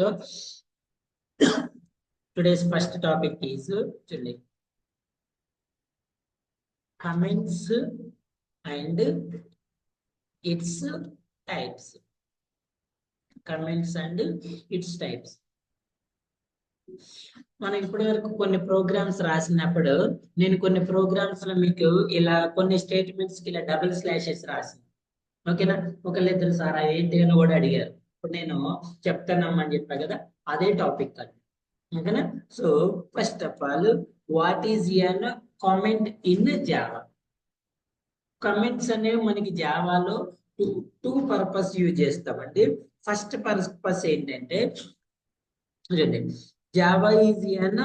So today's first topic is comments and its types. Comments and its types. మనం ఇప్పటి వరకు కొన్ని programmes రాసినప్పుడు నేను కొన్ని ప్రోగ్రామ్స్ లో మీకు ఇలా కొన్ని స్టేట్మెంట్స్ కి ఇలా డబుల్ స్లాషెస్ రాసాను. ఓకేనా? ఒకళ్ళిద్దరు సార్ ఏంటి అని కూడా అడిగారు. ఇప్పుడు నేను చెప్తానమ్మని చెప్పా కదా, అదే టాపిక్ అది. ఓకేనా? So first of all, what is an comment in Java? Comments అనేవి మనకి జావాలో టూ పర్పస్ యూజ్ చేస్తామండి. ఫస్ట్ పర్పస్ ఏంటంటే, Java is an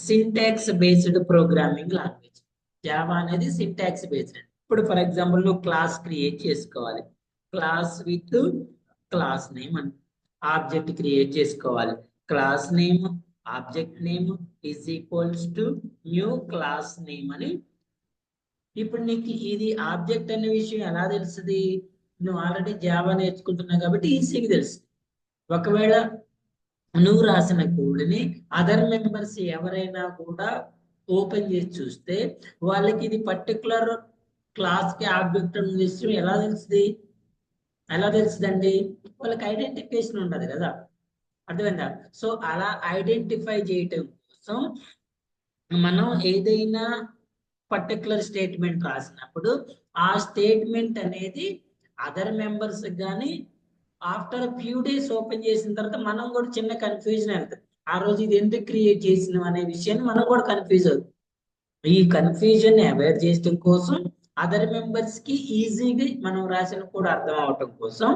syntax based programming language. Java అనేది సింటాక్స్ బేస్డ్. ఇప్పుడు ఫర్ ఎగ్జాంపుల్ నువ్వు క్లాస్ క్రియేట్ చేసుకోవాలి, క్లాస్ విత్ క్లాస్ నేమ్ అని ఆబ్జెక్ట్ క్రియేట్ చేసుకోవాలి. Class name object name is equals to new class name అని. ఇప్పుడు నీకు ఇది ఆబ్జెక్ట్ అనే విషయం ఎలా తెలుస్తుంది? నువ్వు ఆల్రెడీ జావా నేర్చుకుంటున్నావు కాబట్టి ఈజీగా తెలుసు. ఒకవేళ నువ్వు రాసిన కోడ్ని అదర్ మెంబర్స్ ఎవరైనా కూడా ఓపెన్ చేసి చూస్తే వాళ్ళకి ఇది పర్టికులర్ క్లాస్ కి ఆబ్జెక్ట్ అనే విషయం ఎలా తెలుస్తుంది? ఎలా తెలుస్తుందండి? వాళ్ళకి ఐడెంటిఫికేషన్ ఉండదు కదా, అర్థమైందా? సో అలా ఐడెంటిఫై చేయటం కోసం మనం ఏదైనా పర్టికులర్ స్టేట్మెంట్ రాసినప్పుడు ఆ స్టేట్మెంట్ అనేది అదర్ మెంబర్స్ కానీ ఆఫ్టర్ ఫ్యూ డేస్ ఓపెన్ చేసిన తర్వాత మనం కూడా చిన్న కన్ఫ్యూజన్ అవుతుంది. ఆ రోజు ఇది ఎందుకు క్రియేట్ చేసినాం అనే విషయాన్ని మనం కూడా కన్ఫ్యూజ్ అవుతుంది. ఈ కన్ఫ్యూజన్ అవాయిడ్ చేయడం కోసం అదర్ మెంబర్స్ కి ఈజీగా మనం రాసిన కోడ్ అర్థం అవటం కోసం,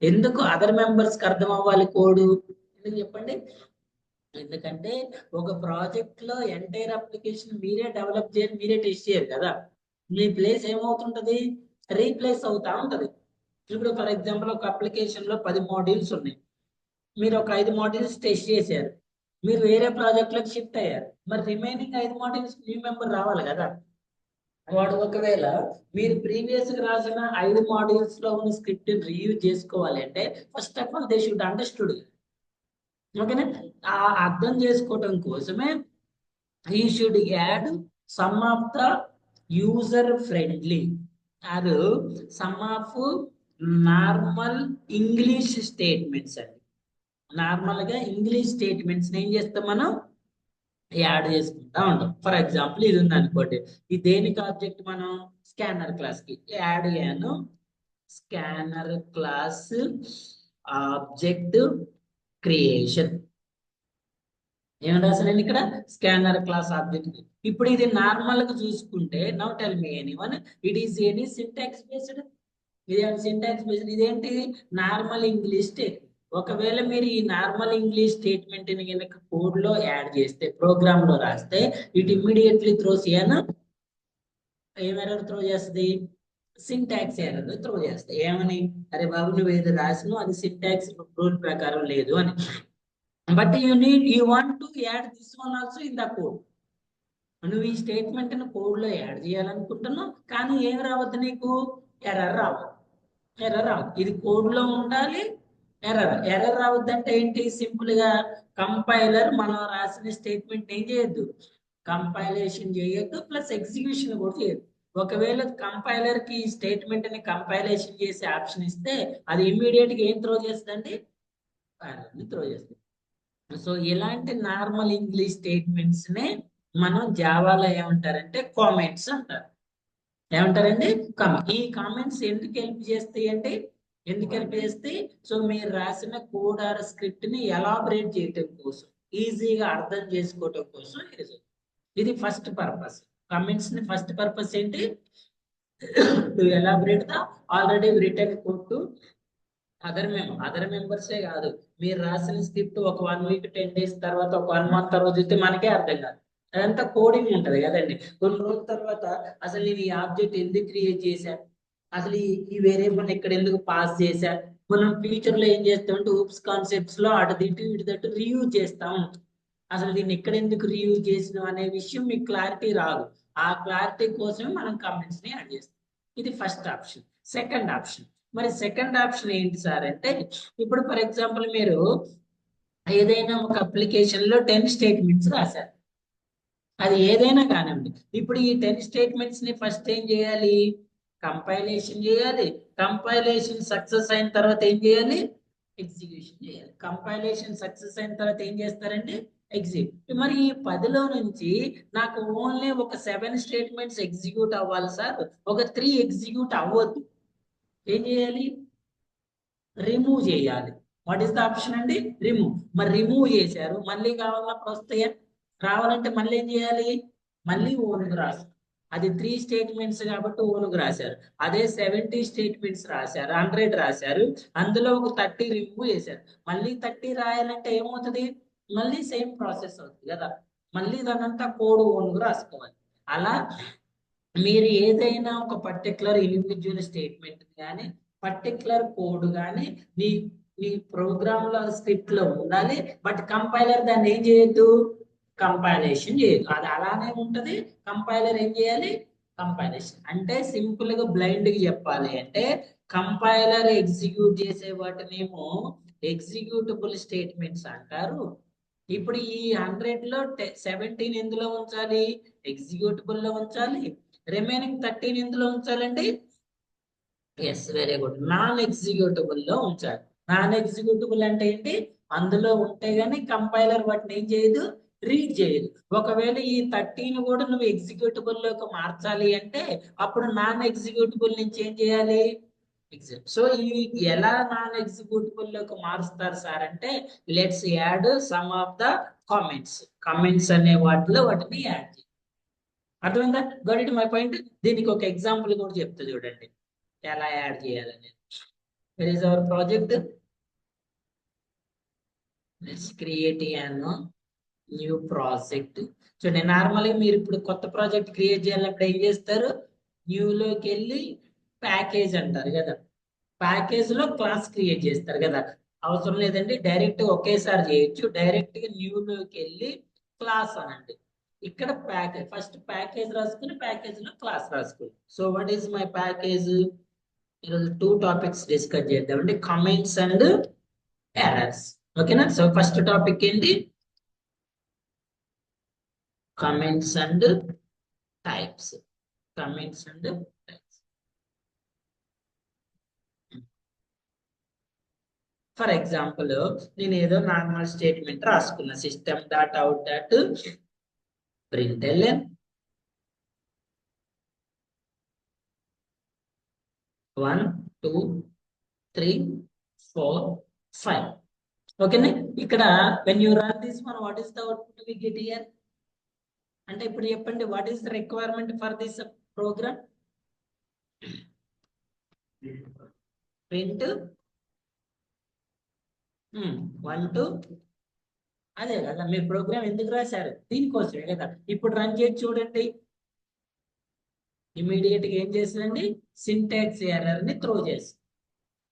ఎందుకు అదర్ మెంబర్స్ కి అర్థం అవ్వాలి కోడ్ ఎందుకు చెప్పండి? ఎందుకంటే ఒక ప్రాజెక్ట్ లో ఎంటైర్ అప్లికేషన్ మీరే డెవలప్ చేయాలి, మీరే టెస్ట్ చేయరు కదా. మీ ప్లేస్ ఏమవుతుంటది? రీప్లేస్ అవుతా ఉంటది. ఇప్పుడు ఫర్ ఎగ్జాంపుల్ ఒక అప్లికేషన్ లో 10 మాడ్యూల్స్ ఉన్నాయి, మీరు ఒక 5 మాడ్యూల్స్ టెస్ట్ చేశారు, మీరు వేరే ప్రాజెక్ట్ లోకి షిఫ్ట్ అయ్యారు. మరి రిమైనింగ్ 5 మాడ్యూల్స్ న్యూ మెంబర్ రావాలి కదా. వాడు ఒకవేళ మీరు ప్రీవియస్ గా రాసిన 5 మాడ్యూల్స్ లో ఉన్న స్క్రిప్ట్ రీయూజ్ చేసుకోవాలి అంటే first of all they should understood. ఓకేనా? ఆ అర్థం చేసుకోవటం కోసమే he should add some of the user friendly or some of normal English statements అండి. నార్మల్ గా ఇంగ్లీష్ స్టేట్మెంట్స్ ఏం చేస్తాం మనం? యాడ్ చేసుకుంటా ఉంటాం. ఫర్ ఎగ్జాంపుల్ ఇది ఉంది అనుకోండి, ఇది దేనికి ఆబ్జెక్ట్? మనం స్కానర్ క్లాస్ కి యాడ్ అయ్యాను. స్కానర్ క్లాస్ ఆబ్జెక్ట్ క్రియేషన్ ఏమని రాసానండి ఇక్కడ? Scanner class object. ఇప్పుడు ఇది నార్మల్ గా చూసుకుంటే now tell me anyone it is any syntax based. ఇది సింటాక్స్ బేస్డ్. ఇదేంటి? Normal English statement. ఒకవేళ మీరు ఈ నార్మల్ ఇంగ్లీష్ స్టేట్మెంట్ ని కనుక కోడ్ లో యాడ్ చేస్తే, ప్రోగ్రామ్ లో రాస్తే, ఇట్ ఇమ్మీడియట్లీ త్రోస్ ఏం ఎర్రర్ త్రో చేస్తుంది? సింటాక్స్ ఎర్రర్ త్రో చేస్తాయి. ఏమని? అరే బాబు నువ్వు ఏది రాసినావు అది సింటాక్స్ రూల్ ప్రకారం లేదు అని. But you want to add this one also in the code. నువ్వు ఈ స్టేట్మెంట్ ని కోడ్ లో యాడ్ చేయాలనుకుంటున్నావు, కానీ ఏం రావద్దు నీకు? ఎర్రర్ రావద్దు. ఎర్రర్ రావద్దు. ఇది కోడ్ లో ఉండాలి. ఎర్రర్ రావద్దు అంటే ఏంటి? సింపుల్ గా కంపైలర్ మనం రాసిన స్టేట్మెంట్ ఏం చేయొద్దు? కంపైలేషన్ చేయొద్దు, ప్లస్ ఎగ్జిక్యూషన్ కూడా చేయొద్దు. ఒకవేళ కంపైలర్ కి స్టేట్మెంట్ ని కంపైలేషన్ చేసే ఆప్షన్ ఇస్తే అది ఇమ్మీడియట్ గా ఏం త్రో చేస్తుందండి? ఎర్రర్ ని త్రో చేస్తుంది. సో ఇలాంటి నార్మల్ ఇంగ్లీష్ స్టేట్మెంట్స్ నే మనం జావాలో ఏమంటారంటే కామెంట్స్ అంటారు. ఏమంటారండి? ఈ కామెంట్స్ ఎందుకు హెల్ప్ చేస్తాయి అంటే, ఎందుకు హెల్ప్ చేస్తాయి? సో మీరు రాసిన కోడ్ ఆర్ స్క్రిప్ట్ ని ఎలాబరేట్ చేయటం కోసం, ఈజీగా అర్థం చేసుకోవటం కోసం ఇది ఫస్ట్ పర్పస్. కామెంట్స్ ని ఫస్ట్ పర్పస్ ఏంటి? To elaborate the already written code to other మెంబర్సే కాదు, మీరు రాసిన స్క్రిప్ట్ ఒక 1 వీక్ 10 డేస్ తర్వాత, ఒక 1 మంత్ తర్వాత చూస్తే మనకే అర్థం కాదు. అదంతా కోడింగ్ ఉంటది కదండి. కొన్ని రోజుల తర్వాత అసలు నేను ఈ ఆబ్జెక్ట్ ఎందుకు క్రియేట్ చేశా, అసలు ఈ వేరియబుల్ ఇక్కడ ఎందుకు పాస్ చేశా, మనం ఫ్యూచర్ లో ఏం చేస్తామంటే ఊప్స్ కాన్సెప్ట్స్ లో అటు ఇటు తట్టు రీయూజ్ చేస్తా ఉంటాం. అసలు దీన్ని ఎక్కడ ఎందుకు రీయూజ్ చేసినాం అనే విషయం మీకు క్లారిటీ రాదు. ఆ క్లారిటీ కోసమే మనం కామెంట్స్ ని యాడ్ చేస్తాం. ఇది ఫస్ట్ ఆప్షన్. సెకండ్ ఆప్షన్, మరి సెకండ్ ఆప్షన్ ఏంటి సార్ అంటే, ఇప్పుడు ఫర్ ఎగ్జాంపుల్ మీరు ఏదైనా ఒక అప్లికేషన్ లో 10 స్టేట్మెంట్స్ రాశారు. అది ఏదైనా కానివ్వండి. ఇప్పుడు ఈ 10 స్టేట్మెంట్స్ ని ఫస్ట్ ఏం చేయాలి? కంపైలేషన్ చేయాలి. కంపైలేషన్ సక్సెస్ అయిన తర్వాత ఏం చేయాలి? ఎగ్జిక్యూషన్ చేయాలి. కంపైలేషన్ సక్సెస్ అయిన తర్వాత ఏం చేస్తారండి? ఎగ్జిక్యూట్. మరి ఈ 10లో నుంచి నాకు ఓన్లీ ఒక 7 స్టేట్మెంట్స్ ఎగ్జిక్యూట్ అవ్వాలి సార్, ఒక 3 ఎగ్జిక్యూట్ అవ్వద్దు. ఏం చేయాలి? రిమూవ్ చేయాలి. వాట్ ఈస్ ద ఆప్షన్ అండి? రిమూవ్. మరి రిమూవ్ చేశారు, మళ్ళీ కావాలన్నప్పుడు వస్తాయా? రావాలంటే మళ్ళీ ఏం చేయాలి? మళ్ళీ ఓనుగు రాస్తారు. అది 3 స్టేట్మెంట్స్ కాబట్టి ఓనుగు రాశారు. అదే 70 స్టేట్మెంట్స్ రాశారు, 100 రాశారు, అందులో ఒక 30 రిమూవ్ చేశారు. మళ్ళీ 30 రాయాలంటే ఏమవుతుంది? మళ్ళీ సేమ్ ప్రాసెస్ అవుతుంది కదా. మళ్ళీ దానంతా కోడ్ ఓనుగు రాసుకోవాలి. అలా మీరు ఏదైనా ఒక పర్టికులర్ ఇండివిజువల్ స్టేట్మెంట్ కానీ పర్టికులర్ కోడ్ కానీ మీ మీ ప్రోగ్రామ్ లో స్క్రిప్ట్ లో ఉండాలి. బట్ కంపైలర్ దాన్ని ఏం చేయొద్దు? కంపైలేషన్ చేయదు. అది అలానే ఉంటది. కంపైలర్ ఏం చేయాలి? కంపైలేషన్. అంటే సింపుల్ గా బ్లైండ్ గా చెప్పాలి అంటే, కంపైలర్ ఎగ్జిక్యూట్ చేసే వాటినేమో ఎగ్జిక్యూటబుల్ స్టేట్మెంట్స్ అంటారు. ఇప్పుడు ఈ 100 లో 17 ఎందులో ఉంచాలి? ఎగ్జిక్యూటబుల్ లో ఉంచాలి. రిమైనింగ్ 13 ఎందులో ఉంచాలండి? Yes, very good, non executable లో ఉంచాలి. నాన్ ఎగ్జిక్యూటబుల్ అంటే ఏంటి? అందులో ఉంటే గానీ కంపైలర్ వాటిని ఏం చేయదు? రీడ్ చేయదు. ఒకవేళ ఈ 13 కూడా నువ్వు ఎగ్జిక్యూటబుల్ లోకి మార్చాలి అంటే అప్పుడు నాన్ ఎగ్జిక్యూటబుల్ నుంచి ఏం చేయాలి? సో ఇవి ఎలా నాన్ ఎగ్జిక్యూటబుల్ లోకి మారుస్తారు సార్ అంటే, let's add some of the comments. Comments అనే వాటిలో వాటిని యాడ్ చేయాలి. అర్థమైందా? Got it my point. దీనికి ఒక ఎగ్జాంపుల్ కూడా చెప్తా చూడండి ఎలా యాడ్ చేయాలనేది. Where is our project? Let's create an new project. చూడండి, నార్మల్గా మీరు ఇప్పుడు కొత్త ప్రాజెక్ట్ క్రియేట్ చేయాలన్నప్పుడు ఏం చేస్తారు? న్యూలోకి వెళ్ళి ప్యాకేజ్ అంటారు కదా, ప్యాకేజ్ లో క్లాస్ క్రియేట్ చేస్తారు కదా. అవసరం లేదండి, డైరెక్ట్ ఒకేసారి చేయొచ్చు. డైరెక్ట్ గా న్యూలోకి వెళ్ళి క్లాస్ అనండి. ఇక్కడ ప్యాకేజ్, ఫస్ట్ ప్యాకేజ్ రాసుకుని ప్యాకేజ్ లో క్లాస్ రాసుకోండి. So what is my package? ఈరోజు 2 టాపిక్స్ డిస్కస్ చేద్దామండి, కమెంట్స్ అండ్ ఎర్రర్స్. ఓకేనా? సో ఫస్ట్ టాపిక్ ఏంటి? Comments and types. Comments and types. For example, నేను ఏదో నార్మల్ స్టేట్మెంట్ రాసుకున్నా, system dot out dot println 1 2 3 4 5. ఓకేనా? ఇక్కడ when you run this one, what is the output we get here? అంటే ఇప్పుడు చెప్పండి, what is the requirement for this program? Print 1 2. అదే కదా మీ ప్రోగ్రామ్ ఎందుకు రాశారు? దీనికోసమే కదా. ఇప్పుడు రన్ చేసి చూడండి, ఇమీడియట్ గా ఏం చేస్తుందండి? సింటాక్స్ ఎర్రర్ ని త్రో చేస్తుంది.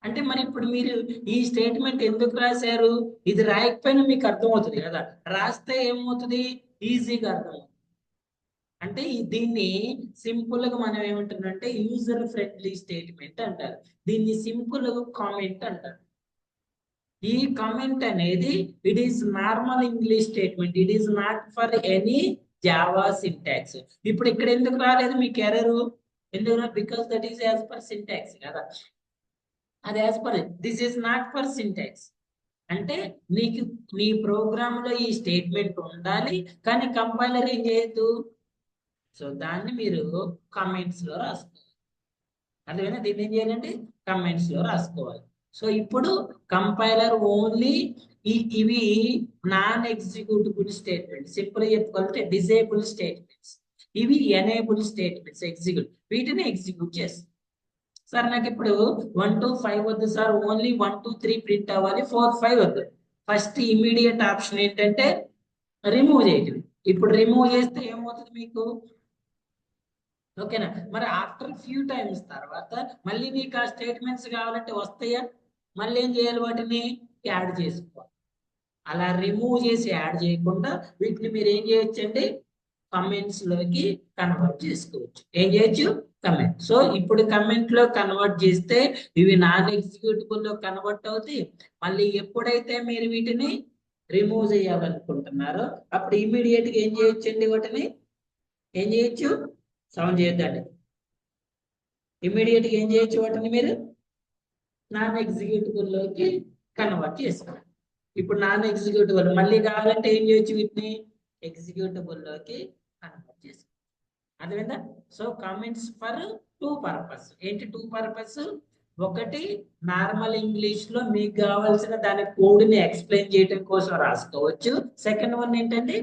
అంటే మరి ఇప్పుడు మీరు ఈ స్టేట్మెంట్ ఎందుకు రాశారు? ఇది రాయకపోయినా మీకు అర్థమవుతుంది కదా, రాస్తే ఏమవుతుంది? ఈజీగా అర్థమవుతుంది. అంటే దీన్ని సింపుల్ గా మనం ఏమంటున్నామంటే యూజర్ ఫ్రెండ్లీ స్టేట్మెంట్ అంటారు. దీన్ని సింపుల్ కామెంట్ అంటారు. ఈ కామెంట్ అనేది it is normal English statement, it is not for any Java syntax. ఇప్పుడు ఇక్కడ ఎందుకు రాలేదు మీకు ఎర్రర్? ఎందుకు? Because that is as per syntax కదా. అది as per, this is not for syntax. అంటే నీకు నీ ప్రోగ్రామ్ లో ఈ స్టేట్మెంట్ ఉండాలి, కానీ కంపైలర్ ఏం చేయొద్దు. సో దాన్ని మీరు కమెంట్స్ లో రాసుకోవాలి. అదేవిధంగా దీన్ని ఏం చేయాలంటే కమెంట్స్ లో రాసుకోవాలి. సో ఇప్పుడు కంపైలర్ ఓన్లీ ఇవి నాన్ ఎగ్జిక్యూటబుల్ స్టేట్మెంట్, సింపుల్ గా చెప్పుకోవాలంటే డిజేబుల్ స్టేట్మెంట్స్. ఇవి ఎనేబుల్ స్టేట్మెంట్స్, ఎగ్జిక్యూట్, వీటిని ఎగ్జిక్యూట్ చేస్తాం. సార్ నాకు ఇప్పుడు 1 to 5 వద్దు సార్, ఓన్లీ 1 to 3 ప్రింట్ అవ్వాలి, 4 5 వద్దు. ఫస్ట్ ఇమీడియట్ ఆప్షన్ ఏంటంటే రిమూవ్ చేయటం. ఇప్పుడు రిమూవ్ చేస్తే ఏమవుతుంది మీకు? ఓకేనా? మరి ఆఫ్టర్ ఫ్యూ టైమ్స్ తర్వాత మళ్ళీ మీకు ఆ స్టేట్మెంట్స్ కావాలంటే వస్తాయా? మళ్ళీ ఏం చేయాలి? వాటిని యాడ్ చేసుకోవాలి. అలా రిమూవ్ చేసి యాడ్ చేయకుండా వీటిని మీరు ఏం చేయొచ్చండి? కమెంట్స్ లోకి కన్వర్ట్ చేసుకోవచ్చు. ఏం చేయొచ్చు? కమెంట్. సో ఇప్పుడు కమెంట్ లో కన్వర్ట్ చేస్తే ఇవి నాన్ ఎగ్జిక్యూటబుల్ లో కన్వర్ట్ అవుతాయి. మళ్ళీ ఎప్పుడైతే మీరు వీటిని రిమూవ్ చేయాలనుకుంటున్నారో అప్పుడు ఇమీడియట్ గా ఏం చేయొచ్చండి వాటిని ఏం చేయొచ్చు సౌండ్ చేయొద్దండి ఇమీడియట్ గా ఏం చేయొచ్చు వాటిని మీరు నాన్ ఎగ్జిక్యూటిబుల్ లోకి కన్వర్ట్ చేసుకోండి ఇప్పుడు నాన్ ఎగ్జిక్యూటిబుల్ మళ్ళీ కావాలంటే ఏం చేయొచ్చు వీటిని ఎగ్జిక్యూటిబుల్ లోకి కన్వర్ట్ చేసుకోండి అర్థమైందా so comments for two purpose ఏంటి టూ పర్పస్ ఒకటి నార్మల్ ఇంగ్లీష్ లో మీకు కావాల్సిన దాని కోడ్ ని ఎక్స్ప్లెయిన్ చేయడం కోసం రాసుకోవచ్చు సెకండ్ వన్ ఏంటంటే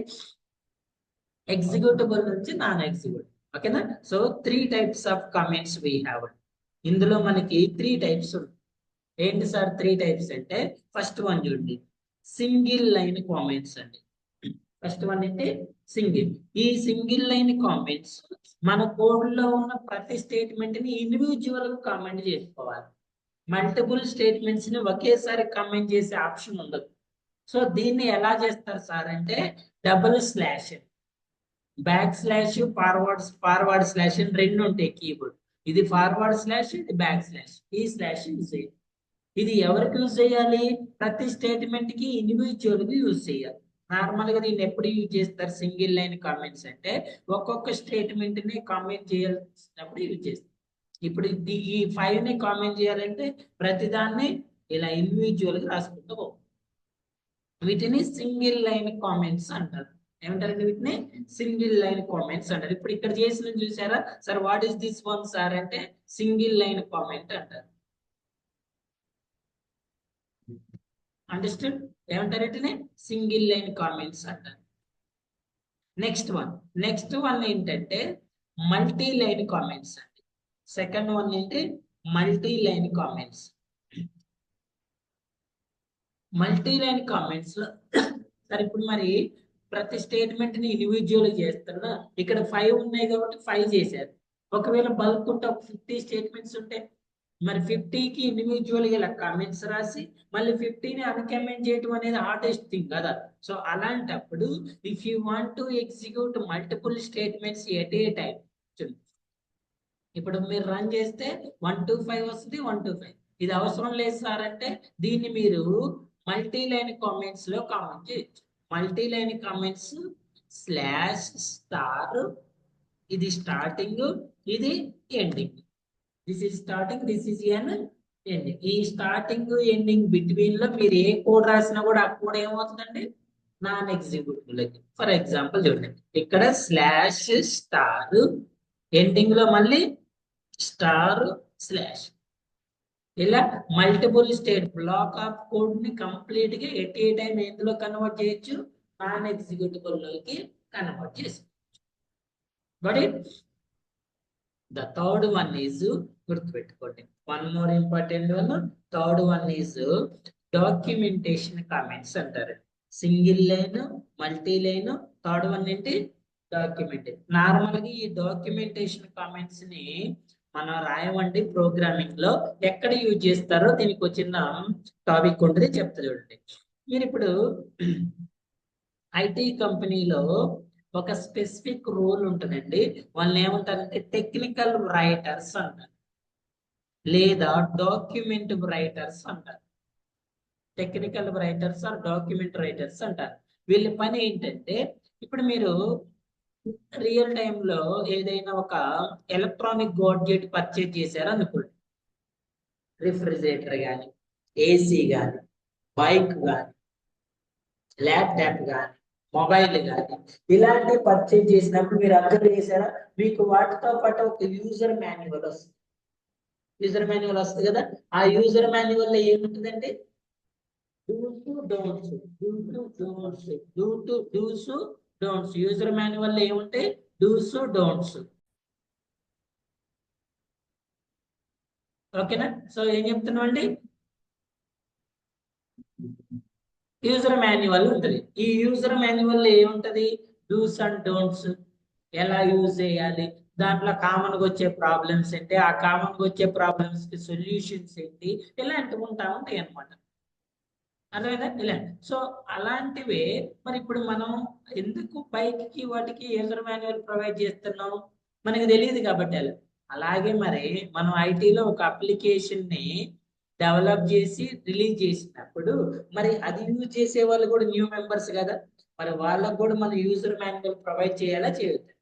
ఎగ్జిక్యూటిబుల్ నుంచి నాన్ ఎగ్జిక్యూటివ్ ఓకేనా so 3 types of comments we have ఇందులో మనకి 3 టైప్స్ ఉంటాయి ఏంటి సార్ 3 టైప్స్ అంటే ఫస్ట్ వన్ చూడండి సింగిల్ లైన్ కామెంట్స్ అండి ఫస్ట్ వన్ అంటే సింగిల్ ఈ సింగిల్ లైన్ కామెంట్స్ మన కోడ్ లో ఉన్న ప్రతి స్టేట్మెంట్ ని ఇండివిజువల్ గా కామెంట్ చేసుకోవాలి మల్టిపుల్ స్టేట్మెంట్స్ ని ఒకేసారి కామెంట్ చేసే ఆప్షన్ ఉండదు సో దీన్ని ఎలా చేస్తారు సార్ అంటే double slash back slash forward slash అని రెండు ఉంటాయి కీబోర్డ్ ఇది ఫార్వర్డ్ స్లాష్ ఇది back slash E slash use చేయాలి ఇది ఎవరికి యూజ్ చేయాలి ప్రతి స్టేట్మెంట్ కి ఇండివిజువల్ గా యూజ్ చేయాలి నార్మల్ గా దీన్ని ఎప్పుడు యూజ్ చేస్తారు సింగిల్ లైన్ కామెంట్స్ అంటే ఒక్కొక్క స్టేట్మెంట్ ని కామెంట్ చేయాల్సినప్పుడు యూజ్ చేస్తారు ఇప్పుడు ఈ 5 ని కామెంట్ చేయాలంటే ప్రతిదాన్ని ఇలా ఇండివిజువల్ గా రాసుకుంటూ పోవాలి వీటిని సింగిల్ లైన్ కామెంట్స్ అంటారు ఏమంటారండి వీటిని సింగిల్ లైన్ కామెంట్స్ అంటారు ఇప్పుడు ఇక్కడ చేసిన చూసారా sir what is this one sir అంటే సింగిల్ లైన్ కామెంట్ అంటారు అండర్స్టూడ్ ఏమంటారు వీటిని సింగిల్ లైన్ కామెంట్స్ అంటారు నెక్స్ట్ వన్ ఏంటంటే మల్టీ లైన్ కామెంట్స్ అండి సెకండ్ వన్ ఏంటి multi line comments multi line comments లో సరే ఇప్పుడు మరి ప్రతి స్టేట్మెంట్ ని ఇండివిజువల్ చేస్తున్నా ఇక్కడ 5 ఉన్నాయి కాబట్టి 5 చేశారు ఒకవేళ బల్క్ ఉంటే ఒక 50 స్టేట్మెంట్స్ ఉంటే మరి 50కి ఇండివిజువల్ గా ఇలా కామెంట్స్ రాసి మళ్ళీ 50ని అన్కమెంట్ చేయడం అనేది హార్డెస్ట్ థింగ్ కదా సో అలాంటప్పుడు if you want to execute multiple statements at a time ఇప్పుడు మీరు రన్ చేస్తే 1 to 5 వస్తుంది 1 to 5 ఇది అవసరం లేదు సార్ అంటే దీన్ని మీరు మల్టీ లైన్ కామెంట్స్ లో కామెంట్ చేయొచ్చు multi line comments slash star ఇది స్టార్టింగ్ ఇది ending this is starting this is ending ఈ స్టార్టింగ్ ఎండింగ్ బిట్వీన్ లో మీరు ఏ కోడ్ రాసినా కూడా ఆ కోడ్ ఏమవుతుందండి నాన్ ఎగ్జిక్యూటివ్ ఫర్ ఎగ్జాంపుల్ చూడండి ఇక్కడ స్లాష్ స్టార్ ఎండింగ్ లో మళ్ళీ స్టార్ స్లాష్ ఇలా multiple state block of code ని కంప్లీట్ గా ఎట్ ఏ టైం ఎందులో కన్వర్ట్ చేయొచ్చు నాన్ ఎగ్జిక్యూటిబుల్ లోకి కన్వర్ట్ చేసుకోవచ్చు but the third one is గుర్తుపెట్టుకోండి one more important one third one is documentation comments అంటారు single line multi line third one ఏంటి documentation normal గా ఈ డాక్యుమెంటేషన్ కామెంట్స్ ని మనం రాయమండి ప్రోగ్రామింగ్ లో ఎక్కడ యూజ్ చేస్తారో దీనికి వచ్చిన టాపిక్ ఉంటుంది చెప్తా చూడండి మీరు ఇప్పుడు ఐటీ కంపెనీలో ఒక స్పెసిఫిక్ రోల్ ఉంటుందండి వాళ్ళని ఏమంటారంటే టెక్నికల్ రైటర్స్ అంటారు లేదా డాక్యుమెంట్ రైటర్స్ అంటారు technical writers are document writers అంటారు వీళ్ళ పని ఏంటంటే ఇప్పుడు మీరు రియల్ టైంలో ఏదైనా ఒక ఎలక్ట్రానిక్ గాడ్జెట్ పర్చేజ్ చేశారు అనుకోండి రిఫ్రిజిరేటర్ కానీ ఏసీ కానీ బైక్ కానీ ల్యాప్టాప్ కానీ మొబైల్ కానీ ఇలాంటి పర్చేజ్ చేసినప్పుడు మీరు అబ్జర్వ్ చేశారా మీకు వాటితో పాటు ఒక యూజర్ మాన్యువల్ వస్తుంది యూజర్ మాన్యువల్ వస్తుంది కదా ఆ యూజర్ మాన్యువల్ లో ఏముంటుందండి డోంట్స్ యూజర్ మాన్యువల్ లో ఏముంటాయి డూస్ డోంట్స్ ఓకేనా సో ఏం చెప్తున్నాం అండి యూజర్ మాన్యువల్ ఉంటుంది ఈ యూజర్ మాన్యువల్ లో ఏముంటది డూస్ అండ్ డోంట్స్ ఎలా యూజ్ చేయాలి దాంట్లో కామన్ గా వచ్చే ప్రాబ్లమ్స్ ఏంటి ఆ కామన్ గా వచ్చే ప్రాబ్లమ్స్ కి సొల్యూషన్స్ ఏంటి ఇలాంటివి ఉంటాయి అనమాట అర్థమైందా ఇలా సో అలాంటివే మరి ఇప్పుడు మనం ఎందుకు బైక్ కి వాటికి యూజర్ మాన్యువల్ ప్రొవైడ్ చేస్తున్నాం మనకి తెలియదు కాబట్టి అలాగే మరి మనం ఐటీలో ఒక అప్లికేషన్ ని డెవలప్ చేసి రిలీజ్ చేసినప్పుడు మరి అది యూజ్ చేసే వాళ్ళు కూడా న్యూ మెంబర్స్ కదా, మరి వాళ్ళకు కూడా మన యూజర్ మాన్యువల్ ప్రొవైడ్ చేయాలా చేయొద్దు,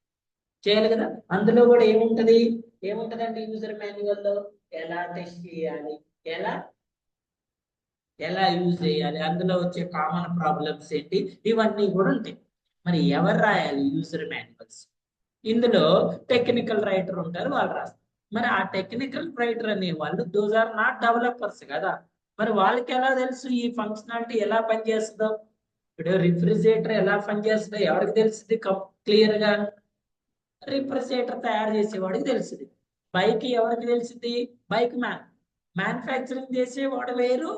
చేయాలి కదా. అందులో కూడా ఏముంటదండి యూజర్ మాన్యువల్ లో, ఎలా టెస్ట్ చేయాలి, ఎలా ఎలా యూజ్ చేయాలి, అందులో వచ్చే కామన్ ప్రాబ్లమ్స్ ఏంటి, ఇవన్నీ కూడా ఉంటాయి. మరి ఎవరు రాయాలి యూజర్ మాన్యువల్స్? ఇందులో టెక్నికల్ రైటర్ ఉంటారు, వాళ్ళు రాస్తారు. మరి ఆ టెక్నికల్ రైటర్ అనే వాళ్ళు దోస్ ఆర్ నాట్ డెవలపర్స్ కదా, మరి వాళ్ళకి ఎలా తెలుసు ఈ ఫంక్షనాలిటీ ఎలా పనిచేస్తుందో? ఇప్పుడు రిఫ్రిజిరేటర్ ఎలా పనిచేస్తుందో ఎవరికి తెలుస్తుంది క్లియర్ గా? రిఫ్రిజిరేటర్ తయారు చేసేవాడికి తెలుస్తుంది. బైక్ ఎవరికి తెలిసింది? బైక్ మ్యానుఫ్యాక్చరింగ్ చేసేవాడు వేరు,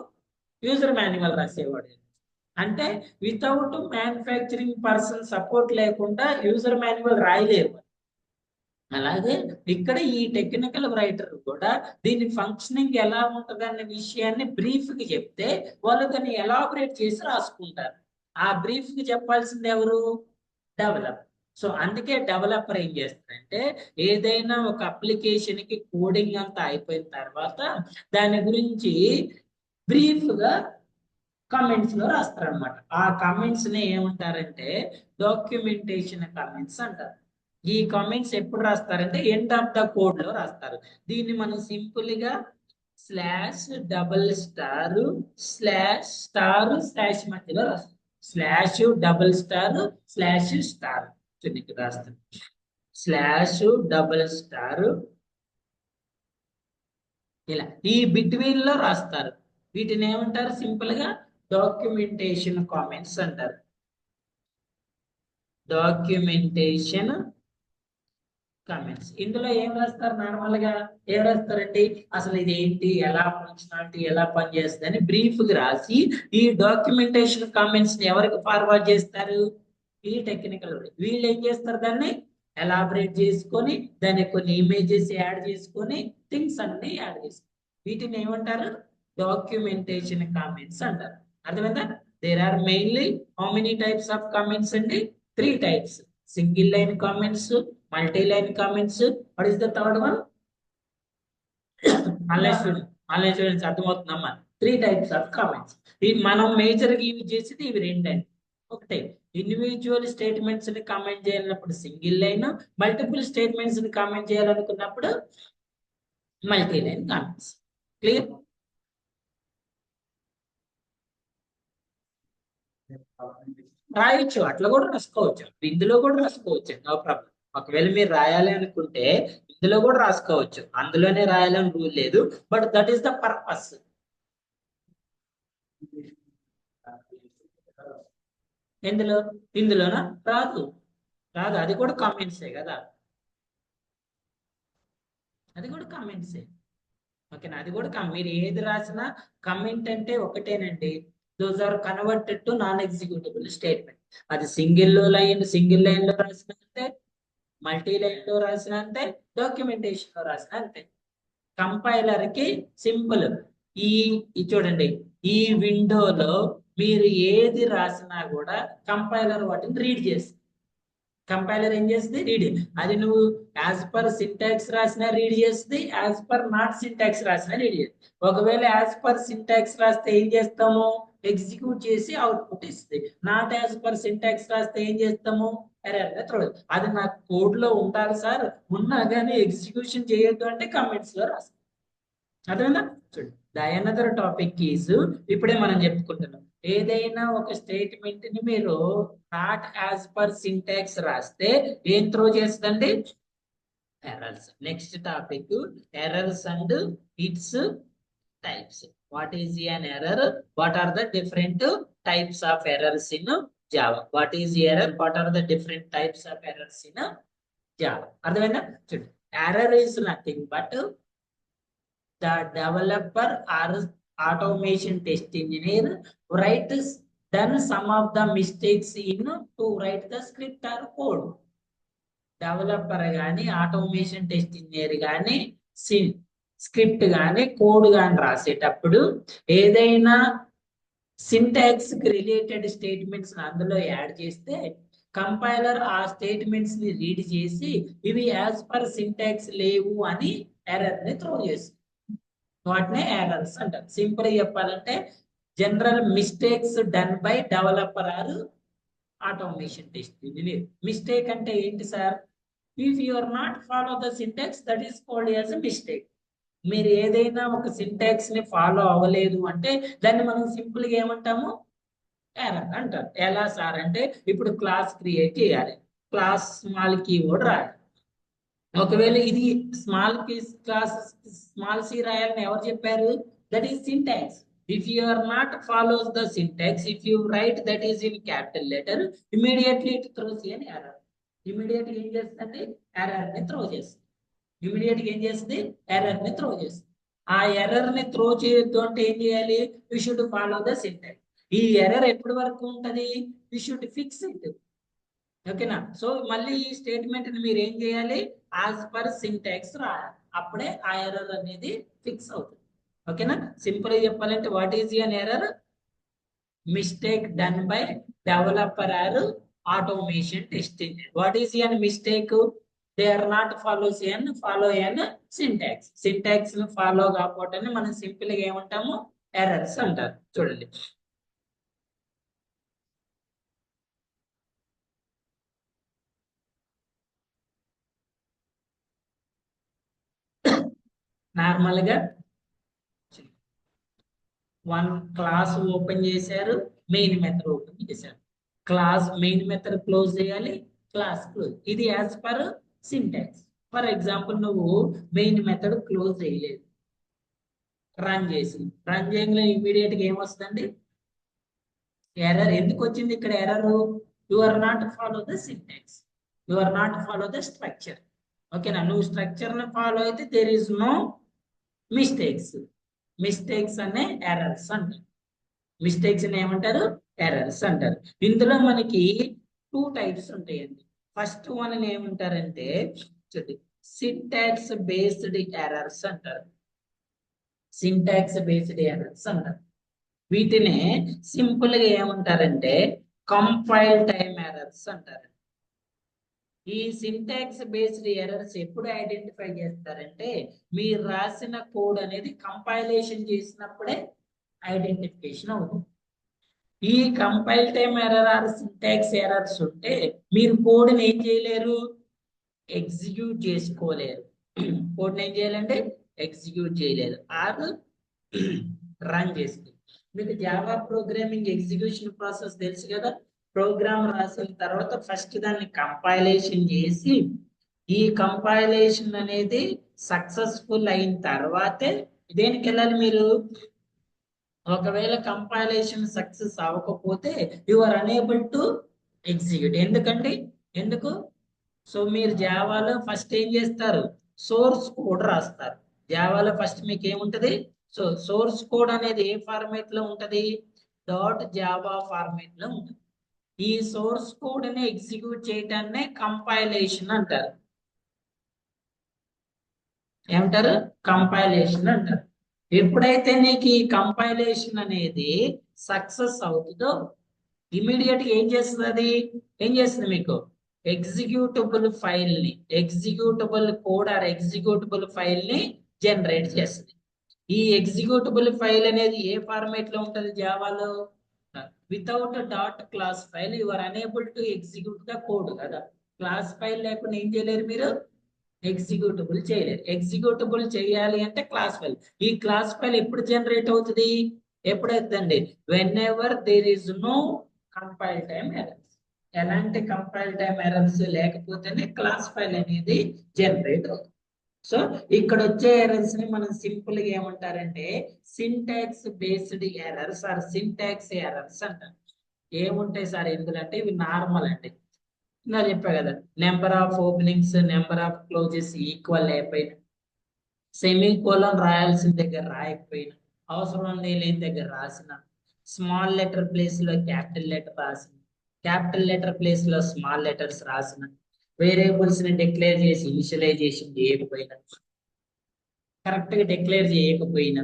యూజర్ మాన్యువల్ రాసేవాడు. అంటే వితౌట్ మ్యానుఫ్యాక్చరింగ్ పర్సన్ సపోర్ట్ లేకుండా యూజర్ మాన్యువల్ రాయలేరు. అలాగే ఇక్కడ ఈ టెక్నికల్ రైటర్ కూడా దీని ఫంక్షనింగ్ ఎలా ఉంటది అనే విషయాన్ని బ్రీఫ్ కి చెప్తే వాళ్ళు దాన్ని ఎలాబరేట్ చేసి రాసుకుంటారు. ఆ బ్రీఫ్ కి చెప్పాల్సింది ఎవరు? డెవలప్. సో అందుకే డెవలపర్ ఏం చేస్తారంటే ఏదైనా ఒక అప్లికేషన్ కి కోడింగ్ అంతా అయిపోయిన తర్వాత దాని గురించి బ్రీఫ్ గా కామెంట్స్ లో రాస్తారు అనమాట. ఆ కామెంట్స్ ని ఏమంటారంటే డాక్యుమెంటేషన్ కామెంట్స్ అంటారు. ఈ కామెంట్స్ ఎప్పుడు రాస్తారంటే ఎండ్ ఆఫ్ ద కోడ్ లో రాస్తారు. దీన్ని మనం సింపుల్ గా slash double star slash star slash మధ్యలో రాస్తాం. Slash double star slash star రాస్తాం. స్లాష్ డబల్ స్టార్ ఇలా ఈ బిట్వీన్ లో రాస్తారు. వీటిని ఏమంటారు? సింపుల్ గా డాక్యుమెంటేషన్ కామెంట్స్ అంటారు. Documentation comments. ఇందులో ఏం రాస్తారు? నార్మల్ గా ఏం రాస్తారండి? అసలు ఇది ఏంటి, ఎలా ఫంక్షనాలిటీ ఎలా పనిచేస్తుంది అని బ్రీఫ్ గా రాసి ఈ డాక్యుమెంటేషన్ కామెంట్స్ ని ఎవరికి ఫార్వర్డ్ చేస్తారు? ఈ టెక్నికల్ వీళ్ళు ఏం చేస్తారు? దాన్ని ఎలాబరేట్ చేసుకొని దాన్ని కొన్ని ఇమేజెస్ యాడ్ చేసుకొని థింగ్స్ అన్ని యాడ్ చేసుకొని వీటిని ఏమంటారు? డాక్యుమెంటేషన్ కామెంట్స్ అంటారు. అర్థమైందా? There are mainly how many types of comments అండి? 3 types. Single line comments, multi-line comments. What is the third one? Online students అర్థమవుతుందమ్మా. 3 types of comments. ఇది మనం మేజర్ గా యూజ్ చేసేది ఇవి రెండండి. ఒకటే ఇండివిజువల్ స్టేట్మెంట్స్ ని కామెంట్ చేయాలన్నప్పుడు సింగిల్ లైన్, మల్టిపుల్ స్టేట్మెంట్స్ ని కామెంట్ చేయాలనుకున్నప్పుడు మల్టీ లైన్ కామెంట్స్. క్లియర్? రాయొచ్చు, అట్లా కూడా రాసుకోవచ్చు, ఇందులో కూడా రాసుకోవచ్చు, నో ప్రాబ్లం. ఒకవేళ మీరు రాయాలి అనుకుంటే ఇందులో కూడా రాసుకోవచ్చు, అందులోనే రాయాలని రూల్ లేదు. But that is the purpose. ఇందులోనా? రాదు, రాదు. అది కూడా కామెంట్సే కదా, అది కూడా కామెంట్సే. ఓకేనా? అది కూడా మీరు ఏది రాసినా కమెంట్ అంటే ఒకటేనండి. Those are converted to non executable statement. అది సింగిల్ లైన్ లో రాసిన అంతే, మల్టీ లైన్ లో రాసిన అంతే, డాక్యుమెంటేషన్ లో రాసిన అంతే. కంపైలర్ కి సింపుల్. ఈ చూడండి, ఈ విండోలో మీరు ఏది రాసినా కూడా కంపైలర్ వాటిని రీడ్ చేస్తుంది. కంపైలర్ ఏం చేస్తుంది? రీడ్. అది నువ్వు యాజ్ పర్ సింటాక్స్ రాసినా రీడ్ చేస్తుంది, యాజ్ పర్ నాట్ సింటాక్స్ రాసినా రీడ్ చేస్తుంది. ఒకవేళ యాజ్ పర్ సింటాక్స్ రాస్తే ఏం చేస్తాము? ఎగ్జిక్యూట్ చేసి అవుట్పుట్ ఇస్తుంది. నాట్ యాజ్ పర్ సింటాక్స్ రాస్తే ఏం చేస్తాము? ఎర్రర్. అది నాకు కోడ్ లో ఉండాలి సార్, ఉన్నా కానీ ఎగ్జిక్యూషన్ చేయొద్దు అంటే కమెంట్స్ లో రాస్తాం. అర్థమైందా? చూడండి, ద అనదర్ టాపిక్ ఈజ్, ఇప్పుడే మనం చెప్పుకుంటున్నాం, ఏదైనా ఒక స్టేట్మెంట్ ని మీరు నాట్ యాజ్ పర్ సింటాక్స్ రాస్తే ఏం త్రో చేస్తుందండి? Errors. Next topic errors and it's types. What is an error? What are the different types of errors in Java? What is error? What are the different types of errors in Java? అర్థమైందా? చూడండి, error is nothing but the developer or automation test engineer writes done some of the mistakes in to write the script or code. Developer కానీ automation test engineer కానీ script కానీ code కానీ రాసేటప్పుడు ఏదైనా syntax కి related statements అందులో add చేస్తే compiler ఆ స్టేట్మెంట్స్ ని రీడ్ చేసి ఇవి యాజ్ పర్ సింటాక్స్ లేవు అని ఎర్రర్ ని త్రో చేస్తుంది. వాటినే ఎర్రర్స్ అంటారు. సింపుల్ గా చెప్పాలంటే general mistakes done by developer or automation test engineer. Mistake అంటే ఏంటి sir? If you are not follow the syntax that is called as a mistake. మీరు ఏదైనా ఒక సింటాక్స్ ని ఫాలో అవ్వలేదు అంటే దాన్ని మనం సింపుల్ గా ఏమంటాము? ఎర్రర్ అంటారు. ఎలా సార్ అంటే ఇప్పుడు క్లాస్ క్రియేట్ చేయాలి, క్లాస్ స్మాల్ కీవర్డ్ రాయాలి. ఒకవేళ ఇది స్మాల్ క్లాస్ స్మాల్ సి రాయాలని ఎవరు చెప్పారు? That is syntax. If you are not follows the syntax, if you write that is in capital letter, immediately it throws an error. Immediate గా ఏం చేస్తుంది? Error ని త్రో చేస్తుంది. ఇమీడియట్ గా ఏం చేస్తుంది? ఎర్రర్ ని త్రో చేస్తుంది. ఆ ఎర్రర్ ని త్రో చేయొద్దు అంటే ఏం చేయాలి? You should follow the syntax. ఈ ఎర్రర్ ఎప్పటి వరకు ఉంటది? You should fix it. ఓకేనా? సో మళ్ళీ ఈ స్టేట్మెంట్ ని మీరు ఏం చేయాలి? యాజ్ పర్ సింటాక్స్ రాయాలి. అప్పుడే ఆ ఎర్రర్ అనేది ఫిక్స్ అవుతుంది. ఓకేనా? సింపుల్ గా చెప్పాలంటే what is an error? Mistake done by developer or automation testing. What is an mistake? They are not follow an syntax. Syntax ను ఫాలో కాకపోవటాన్ని మనం సింపుల్ గా ఏమంటాము? ఎర్రర్స్ అంటారు. చూడండి, నార్మల్ గా వన్ క్లాస్ ఓపెన్ చేశారు, మెయిన్ మెథడ్ ఓపెన్ చేశారు. క్లాస్ మెయిన్ మెథడ్ క్లోజ్ చేయాలి, క్లాస్ క్లోజ్. ఇది as per syntax. For example నువ్వు మెయిన్ మెథడ్ క్లోజ్ చేయలేదు, రన్ చేయగానే ఇమీడియట్ గా ఏమొస్తుందండి? ఎర్రర్. ఎందుకు వచ్చింది ఇక్కడ error? You are not follow the syntax, you are not follow the structure. ఓకేనా? నువ్వు స్ట్రక్చర్ ని ఫాలో అయితే there is no mistakes. Mistakes అనే ఎర్రర్స్ అంటారు. మిస్టేక్స్ ఏమంటారు? ఎర్రర్స్ అంటారు. ఇందులో మనకి టూ టైప్స్ ఉంటాయండి. ఫస్ట్ వన్ ఏమంటారంటే సింటాక్స్ బేస్డ్ ఎర్రర్స్ అంటారు. సింటాక్స్ బేస్డ్ ఎర్రర్స్ అంటారు. వీటినే సింపుల్ గా ఏమంటారంటే కంపైల్ టైమ్ ఎర్రర్స్ అంటారు. ఈ సింటాక్స్ బేస్డ్ ఎర్రర్స్ ఎప్పుడు ఐడెంటిఫై చేస్తారంటే మీరు రాసిన కోడ్ అనేది కంపైలేషన్ చేసినప్పుడే ఐడెంటిఫికేషన్ అవుతుంది. ఈ compile time error or syntax errors ఉంటే మీరు కోడ్ని ఏం చేయలేరు? ఎగ్జిక్యూట్ చేసుకోలేరు. కోడ్ని ఏం చేయాలంటే ఎగ్జిక్యూట్ చేయలేరు ఆర్ రన్ చేసుకో. మీకు జావా ప్రోగ్రామింగ్ ఎగ్జిక్యూషన్ ప్రాసెస్ తెలుసు కదా? ప్రోగ్రామ్ రాసిన తర్వాత ఫస్ట్ దాన్ని కంపైలేషన్ చేసి ఈ కంపైలేషన్ అనేది సక్సెస్ఫుల్ అయిన తర్వాతే దేనికి వెళ్ళాలి మీరు? ఒకవేళ కంపైలేషన్ సక్సెస్ అవ్వకపోతే you are unable to execute. ఎందుకండి? ఎందుకు? సో మీరు జావాలో ఫస్ట్ ఏం చేస్తారు? సోర్స్ కోడ్ రాస్తారు. జావాలో ఫస్ట్ మీకు ఏముంటది? సో సోర్స్ కోడ్ అనేది ఏ ఫార్మేట్ లో ఉంటది? డాట్ జావా ఫార్మేట్ లో ఉంటుంది. ఈ సోర్స్ కోడ్ ని ఎగ్జిక్యూట్ చేయటాన్నే కంపైలేషన్ అంటారు. ఏమంటారు? కంపైలేషన్ అంటారు. ఎప్పుడైతే నీకు ఈ కంపైలేషన్ అనేది సక్సెస్ అవుతుందో ఇమీడియట్ గా ఏం చేస్తుంది? అది ఏం చేస్తుంది మీకు? ఎగ్జిక్యూటబుల్ ఫైల్ ని, executable code or executable file ని జనరేట్ చేస్తుంది. ఈ ఎగ్జిక్యూటబుల్ ఫైల్ అనేది ఏ ఫార్మేట్ లో ఉంటుంది జావాలో? Without dot class file you are unable to execute the code కదా. క్లాస్ ఫైల్ లేకుండా ఏం చేయలేరు మీరు? ఎగ్జిక్యూటబుల్ చేయలేరు. ఎగ్జిక్యూటబుల్ చేయాలి అంటే క్లాస్ ఫైల్. ఈ క్లాస్ ఫైల్ ఎప్పుడు జనరేట్ అవుతుంది? ఎప్పుడైతుందండి? Whenever there is no compile time errors. ఎలాంటి కంపైల్ టైమ్ ఎర్రర్స్ లేకపోతేనే క్లాస్ ఫైల్ అనేది జనరేట్ అవుతుంది. సో ఇక్కడ వచ్చే ఎర్రర్స్ ని మనం సింపుల్ గా ఏమంటారంటే syntax based errors or syntax errors అంటారు. ఏముంటాయి సార్ ఇందులో అంటే ఇవి నార్మల్ అండి. నా చెప్పా కదా, number of openings number of closes equal అయిపోయినా, సెమీకోలన్ రాయాల్సిన దగ్గర రాయకపోయినా, అవసరం లేని దగ్గర రాసిన, స్మాల్ లెటర్ ప్లేస్ లో క్యాపిటల్ లెటర్ రాసిన, క్యాపిటల్ లెటర్ ప్లేస్ లో స్మాల్ లెటర్స్ రాసిన, వేరియబుల్స్ ని డిక్లేర్ చేసి ఇనిషియలైజేషన్ చేయకపోయినా, కరెక్ట్ గా డిక్లేర్ చేయకపోయినా,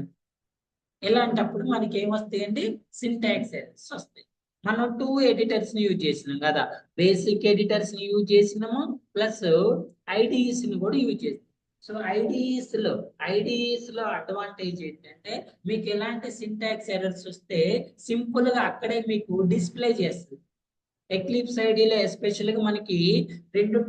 ఇలాంటప్పుడు మనకి ఏమొస్తాయండి? సింటాక్స్ ఎర్రర్స్ వస్తాయి. మనం టూ ఎడిటర్స్ ని యూజ్ చేసినాం కదా, బేసిక్ ఎడిటర్స్ ని యూజ్ చేసినాము ప్లస్ ఐడిఈస్ ని కూడా యూజ్ చేసినాం. సో ఐడిఈస్ లో అడ్వాంటేజ్ ఏంటంటే మీకు ఎలాంటి సింటాక్స్ ఎర్రర్స్ వస్తే సింపుల్ గా అక్కడే మీకు డిస్ప్లే చేస్తుంది. ఎక్లిప్స్ ఐడిలో ఎస్పెషల్ గా మనకి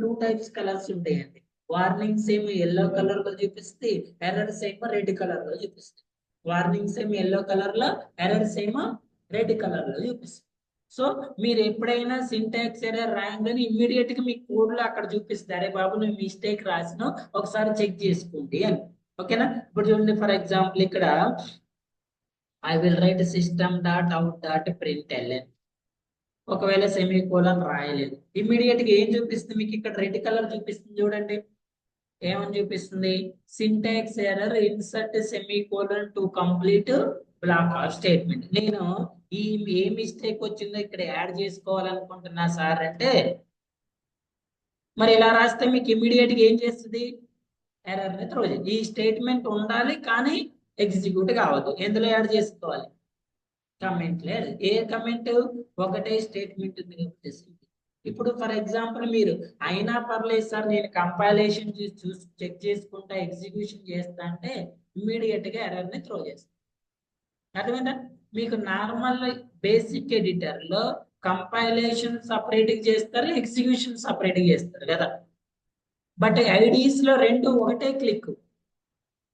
టూ టైప్స్ కలర్స్ ఉంటాయండి. వార్నింగ్స్ ఏమో ఎల్లో కలర్ లో చూపిస్తుంది, ఎర్రర్స్ ఏమో రెడ్ కలర్ లో చూపిస్తుంది. వార్నింగ్స్ ఏమో ఎల్లో కలర్ లో, ఎర్రర్స్ ఏమో రెడ్ కలర్ లో చూపిస్తుంది. సో మీరు ఎప్పుడైనా సింటాక్స్ ఎర్రర్ రాయంగానే ఇమ్మీడియట్ గా మీ కోడ్ లో అక్కడ చూపిస్తుంది, అరే బాబు నువ్వు మిస్టేక్ రాసిన ఒకసారి చెక్ చేసుకోండి అని. ఓకేనా? ఇప్పుడు చూడండి, ఫర్ ఎగ్జాంపుల్ ఇక్కడ I will write system dot out dot println. ఒకవేళ సెమీకోలన్ రాయలేదు, ఇమ్మీడియట్ గా ఏం చూపిస్తుంది మీకు ఇక్కడ రెడ్ కలర్ చూపిస్తుంది చూడండి. ఏమని చూపిస్తుంది? Syntax error, insert semicolon to complete block or statement. నేను ఈ ఏ మిస్టేక్ వచ్చిందో ఇక్కడ యాడ్ చేసుకోవాలనుకుంటున్నా సార్ అంటే, మరి ఇలా రాస్తే మీకు ఇమ్మీడియట్ గా ఏం చేస్తుంది? ఎర్రర్ ని త్రో చేస్తుంది. ఈ స్టేట్మెంట్ ఉండాలి కానీ ఎగ్జిక్యూట్ కావద్దు. ఎందులో యాడ్ చేసుకోవాలి? కమెంట్ లేదు. ఏ కమెంట్? ఒకటే స్టేట్మెంట్ ఉంది కాబట్టి. ఇప్పుడు ఫర్ ఎగ్జాంపుల్ మీరు అయినా పర్లేదు సార్ నేను కంపైలేషన్ చూసి చెక్ చేసుకుంటా ఎగ్జిక్యూషన్ చేస్తా అంటే ఇమ్మీడియట్ గా ఎర్రర్ ని త్రో చేస్తాను. అర్థమైందా? మీకు నార్మల్ బేసిక్ ఎడిటర్ లో కంపైలేషన్ సపరేట్ చేస్తారు, ఎగ్జిక్యూషన్ సపరేట్ చేస్తారు కదా. బట్ ఐడీస్ లో రెండు ఒకటే క్లిక్.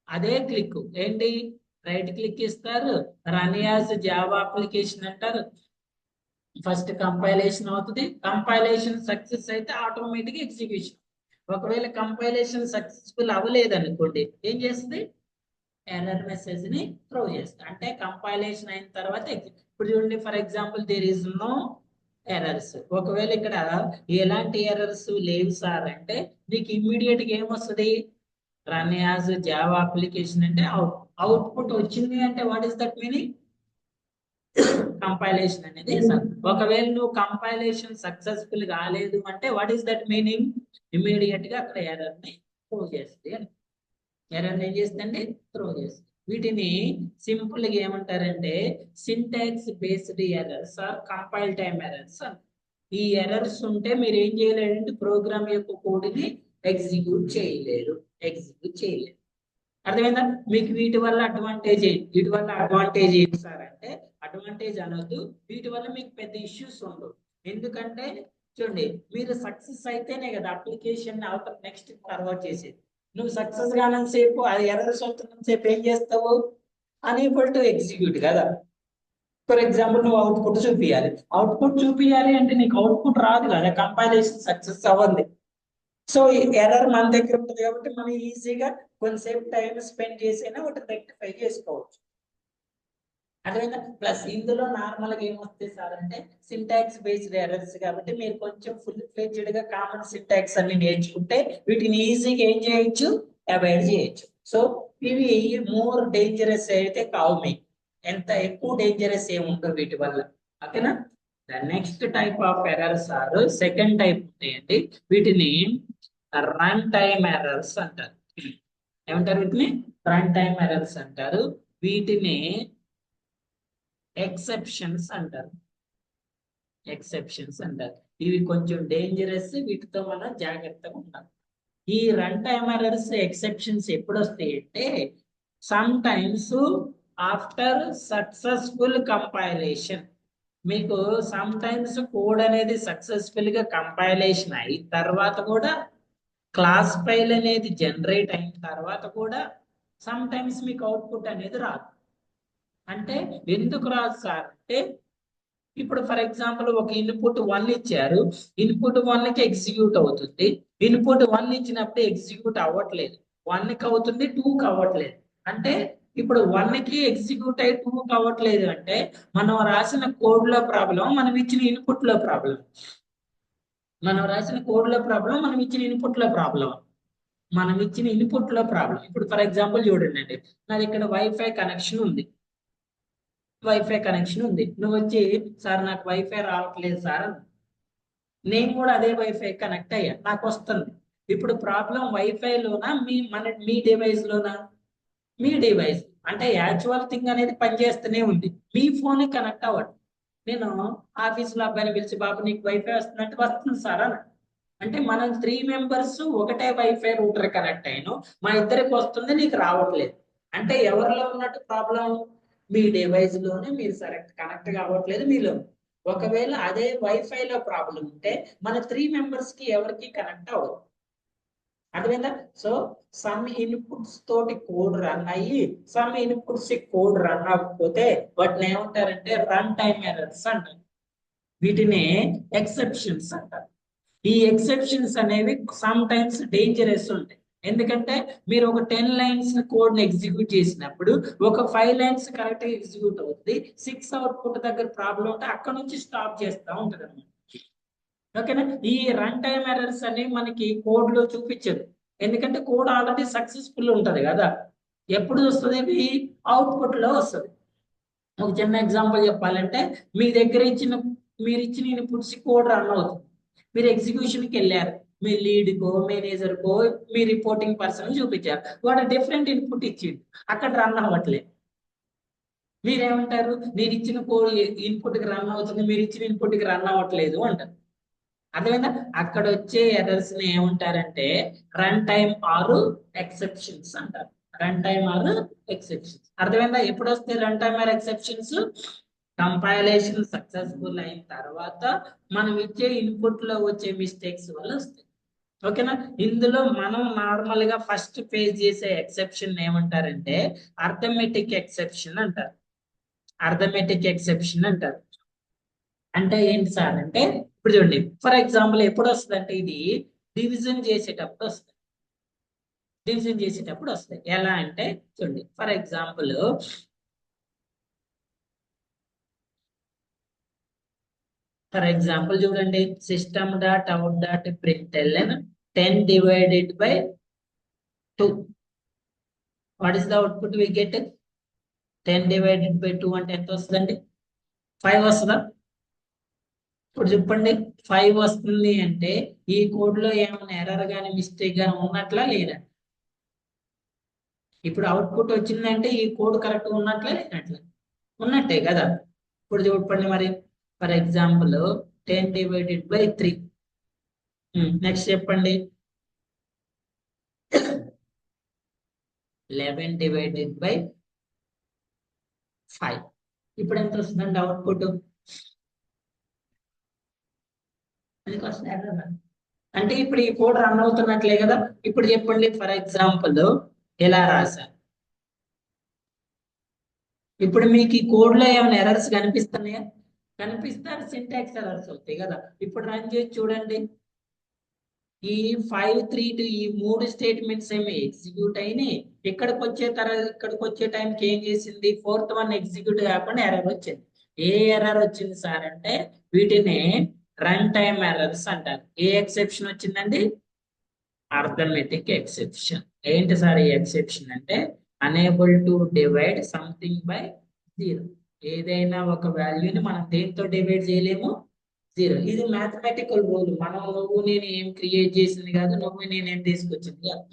అదే క్లిక్ ఏంటి? రైట్ క్లిక్ ఇస్తారు, రన్ యాజ్ జావా అప్లికేషన్ అంటారు. ఫస్ట్ కంపైలేషన్ అవుతుంది, కంపైలేషన్ సక్సెస్ అయితే ఆటోమేటిక్ ఎగ్జిక్యూషన్. ఒకవేళ కంపైలేషన్ సక్సెస్ఫుల్ అవ్వలేదు అనుకోండి, ఏం చేస్తుంది? ఎర్రర్ మెసేజ్ ని త్రో చేస్తుంది. అంటే కంపైలేషన్ అయిన తర్వాత ఇప్పుడు చూడండి, for example there is no errors. ఒకవేళ ఇక్కడ ఎలాంటి ఎర్రర్స్ లేవు సార్ అంటే నీకు ఇమ్మీడియట్ గా ఏమొస్తుంది? రన్ యాజ్ జావా అప్లికేషన్ అంటే అవుట్పుట్ వచ్చింది అంటే what is that meaning? Compilation అనేది. ఒకవేళ నువ్వు కంపైలేషన్ సక్సెస్ఫుల్ కాలేదు అంటే what is that meaning? Immediate గా అక్కడ ఎర్రర్ ని త్రో చేస్తుంది అని. ఎర్రర్ ఏం చేస్తుందండి? త్రో చేస్తుంది. వీటిని సింపుల్ గా ఏమంటారంటే syntax based errors or compile time errors. ఈ ఎర్రర్స్ ఉంటే మీరు ఏం చేయలేరంటే ప్రోగ్రామ్ యొక్క కోడ్ ని ఎగ్జిక్యూట్ చేయలేరు. అర్థమైందా? మీకు వీటి వల్ల అడ్వాంటేజ్ ఏంటి? వీటి వల్ల అడ్వాంటేజ్ ఏంటి సార్ అంటే, అడ్వాంటేజ్ అనొద్దు, వీటి వల్ల మీకు పెద్ద ఇష్యూస్ ఉండవు. ఎందుకంటే చూడండి, మీరు సక్సెస్ అయితేనే కదా అప్లికేషన్ అవతల నెక్స్ట్ ఫార్వర్డ్ చేసేది. నువ్వు సక్సెస్ కానంత సేపు అది ఎర్రర్స్ అవుతున్నంత సేపు ఏం చేస్తావు? అనేబుల్ టు ఎగ్జిక్యూట్ కదా. ఫర్ ఎగ్జాంపుల్ నువ్వు అవుట్పుట్ చూపియాలి అంటే నీకు అవుట్పుట్ రాదు కదా, కంపైలేషన్ సక్సెస్ అవ్వండి. సో ఎర్రర్ మన దగ్గర ఉంటుంది కాబట్టి మనం ఈజీగా కొంతసేపు టైం స్పెండ్ చేసైనా ఒకటి రెక్టిఫై చేసుకోవచ్చు. అర్థమైందా? ప్లస్ ఇందులో నార్మల్ గా ఏమొస్తాయి సార్ అంటే సింటాక్స్ బేస్డ్ ఎర్రర్స్ కాబట్టి మీరు కొంచెం ఫుల్ ఫ్లెడ్జ్డ్ గా కామన్ సింటాక్స్ అన్ని నేర్చుకుంటే వీటిని ఈజీగా ఏం చేయొచ్చు? అవాయిడ్ చేయొచ్చు. సో ఇవి మోర్ డేంజరస్ అయితే కావు మీకు, ఎంత ఎక్కువ డేంజరస్ ఏమి ఉండవు వీటి వల్ల. ఓకేనా? The next type of errors or second type ఉంటాయండి. వీటిని రన్ టైమ్ ఎర్రర్స్ అంటారు. ఏమంటారు వీటిని? రన్ టైమ్ ఎర్రర్స్ అంటారు. వీటిని ఎక్సెప్షన్స్ అంటారు. ఇవి కొంచెం డేంజరస్, వీటితో మనం జాగ్రత్తగా ఉండాలి. ఈ రన్ టైమ్ ఎర్రర్స్, ఎక్సెప్షన్స్ ఎప్పుడు వస్తాయి అంటే some times after successful compilation. మీకు సమ్ టైమ్స్ కోడ్ అనేది సక్సెస్ఫుల్ గా కంపైలేషన్ అయిన తర్వాత కూడా, క్లాస్ ఫైల్ అనేది జనరేట్ అయిన తర్వాత కూడా సమ్ టైమ్స్ మీకు అవుట్పుట్ అనేది రాదు. అంటే ఎందుకు రాదు సార్ అంటే, ఇప్పుడు ఫర్ ఎగ్జాంపుల్ ఒక ఇన్పుట్ 1 ఇచ్చారు, ఇన్పుట్ 1 కి ఎగ్జిక్యూట్ అవుతుంది. ఇన్పుట్ 1 ఇచ్చినప్పుడు ఎగ్జిక్యూట్ అవ్వట్లేదు, 1 కి అవుతుంది, 2 కి అవ్వట్లేదు. అంటే ఇప్పుడు 1 కి ఎగ్జిక్యూట్ అయ్యి 2 కి అవ్వట్లేదు అంటే మనం రాసిన కోడ్ లో ప్రాబ్లం, మనం ఇచ్చిన ఇన్పుట్ లో ప్రాబ్లం. మనం రాసిన కోడ్ లో ప్రాబ్లం, మనం ఇచ్చిన ఇన్పుట్ లో ప్రాబ్లం. ఇప్పుడు ఫర్ ఎగ్జాంపుల్ చూడండి అండి, నాది ఇక్కడ వైఫై కనెక్షన్ ఉంది. నువ్వు వచ్చి సార్ నాకు వైఫై రావట్లేదు సార్ అన్న. నేను కూడా అదే వైఫై కనెక్ట్ అయ్యా, నాకు వస్తుంది. ఇప్పుడు ప్రాబ్లం వైఫైలోనా మీ డివైస్ లోనా? మీ డివైస్. అంటే యాక్చువల్ థింగ్ అనేది పనిచేస్తూనే ఉంది, మీ ఫోన్ కనెక్ట్ అవ్వదు. నేను ఆఫీస్ లో అబ్బాయిని పిలిచి బాబు నీకు వైఫై వస్తున్నట్టు వస్తుంది సార్ అన్న. అంటే మనం 3 మెంబర్స్ ఒకటే వైఫై రూటర్ కనెక్ట్ అయినా మా ఇద్దరికి వస్తుంది, నీకు రావట్లేదు. అంటే ఎవరిలో ఉన్నట్టు ప్రాబ్లం? మీ డివైస్ లోనే మీరు కనెక్ట్ కావట్లేదు మీలో. ఒకవేళ అదే వైఫై లో ప్రాబ్లం ఉంటే మన 3 మెంబర్స్ కి ఎవరికి కనెక్ట్ అవ్వదు. అర్థమైందా? సో సమ్ ఇన్పుట్స్ తోటి కోడ్ రన్ అయ్యి సమ్ ఇన్పుట్స్ కోడ్ రన్ అవ్వకపోతే వాటిని ఏమంటారంటే రన్ టైమ్ ఎర్రర్స్ అంటారు. వీటిని ఎక్సెప్షన్స్ అంటారు. ఈ ఎక్సెప్షన్స్ అనేవి సమ్ టైమ్స్ డేంజరస్ ఉంటాయి. ఎందుకంటే మీరు ఒక 10 లైన్స్ కోడ్ ని ఎగ్జిక్యూట్ చేసినప్పుడు ఒక 5 లైన్స్ కరెక్ట్ గా ఎగ్జిక్యూట్ అవుతుంది, 6 అవుట్పుట్ దగ్గర ప్రాబ్లం ఉంటే అక్కడ నుంచి స్టాప్ చేస్తూ ఉంటది అనమాట. ఓకేనా? ఈ రన్ టైమ్ ఎర్రర్స్ అనేవి మనకి కోడ్ లో చూపించదు, ఎందుకంటే కోడ్ ఆల్రెడీ సక్సెస్ఫుల్ ఉంటది కదా. ఎప్పుడు వస్తుంది? ఇవి అవుట్పుట్ లో వస్తుంది. ఒక చిన్న ఎగ్జాంపుల్ చెప్పాలంటే మీ దగ్గర మీరు ఇచ్చిన ఇన్పుట్స్ కోడ్ రన్ అవుతుంది, మీరు ఎగ్జిక్యూషన్కి వెళ్ళారు, మీ లీడ్ కో మేనేజర్ కో మీ రిపోర్టింగ్ పర్సన్ చూపించారు, వాడు డిఫరెంట్ ఇన్పుట్ ఇచ్చిండు, అక్కడ రన్ అవ్వట్లేదు. మీరేమంటారు? నేను ఇచ్చిన కోడ్ ఇన్పుట్ కి రన్ అవుతుంది, మీరు ఇచ్చిన ఇన్పుట్ కి రన్ అవ్వట్లేదు అంటారు. అర్థమైందా? అక్కడ వచ్చే ఎర్రర్స్ ని ఏమంటారంటే రన్ టైమ్ ఆర్ ఎక్సెప్షన్స్ అంటారు. Run time or exceptions. అర్థమైందా? ఎప్పుడు వస్తాయి run time or exceptions? Compilation successful అయిన తర్వాత మనం ఇచ్చే ఇన్పుట్ లో వచ్చే మిస్టేక్స్ వల్ల వస్తాయి. ఓకేనా? ఇందులో మనం నార్మల్ గా ఫస్ట్ ఫేస్ చేసే ఎక్సెప్షన్ ఏమంటారంటే అర్థమెటిక్ ఎక్సెప్షన్ అంటారు. అర్థమెటిక్ ఎక్సెప్షన్ అంటారు. అంటే ఏంటి సార్ అంటే ఇప్పుడు చూడండి, ఫర్ ఎగ్జాంపుల్ ఎప్పుడు వస్తుంది అంటే ఇది డివిజన్ చేసేటప్పుడు వస్తుంది. డివిజన్ చేసేటప్పుడు వస్తాయి. ఎలా అంటే చూడండి, ఫర్ ఎగ్జాంపుల్ చూడండి, system dot out dot println 10 divided by 2. What is the output we get? 10 divided by 2 అంటే ఎంత వస్తుందండి? 5 వస్తుందా? ఇప్పుడు చెప్పండి, 5 వస్తుంది అంటే ఈ కోడ్ లో ఏమైనా ఎర్రర్ గానీ మిస్టేక్ గానీ ఉన్నట్లా లేదా? ఇప్పుడు అవుట్పుట్ వచ్చిందంటే ఈ కోడ్ కరెక్ట్ ఉన్నట్లే లేనట్లే? ఉన్నట్టే కదా. ఇప్పుడు చూడండి మరి, for example 10 divided by 3. Next చెప్పండి, 11 డివైడెడ్ బై 5. ఇప్పుడు ఎంత వస్తుందండి అవుట్పుట్? అది వస్తుంది ఎర్రర్. అంటే ఇప్పుడు ఈ కోడ్ రన్ అవుతున్నట్లే కదా. ఇప్పుడు చెప్పండి, ఫర్ ఎగ్జాంపుల్ ఎలా రాశారు? ఇప్పుడు మీకు ఈ కోడ్ లో ఏమైనా ఎర్రర్స్ కనిపిస్తున్నాయా? కనిపిస్తారు, సింటాక్స్ ఎర్రర్స్ అవుతాయి కదా. ఇప్పుడు రన్ చేసి చూడండి, ఈ 5 3 2 ఈ 3 స్టేట్మెంట్స్ ఏమి ఎగ్జిక్యూట్ అయినాయి. ఇక్కడికి వచ్చే టైంకి ఏం చేసింది? 4th వన్ ఎగ్జిక్యూట్ కాకుండా ఎర్రర్ వచ్చింది. ఏ ఎర్రర్ వచ్చింది సార్ అంటే వీటిని రన్ టైమ్ ఎర్రర్స్ అంటారు. ఏ ఎక్సెప్షన్ వచ్చిందండి? Arithmetic exception. ఏంటి సార్ ఈ ఎక్సెప్షన్ అంటే unable to divide something by 0. ఏదైనా ఒక వాల్యూని మనం దేంతో డివైడ్ చేయలేము? 0. ఇది మ్యాథమెటికల్ రూల్. నువ్వు నేను ఏం క్రియేట్ చేసింది కాదు, నువ్వు నేను ఏం తీసుకొచ్చింది కాదు.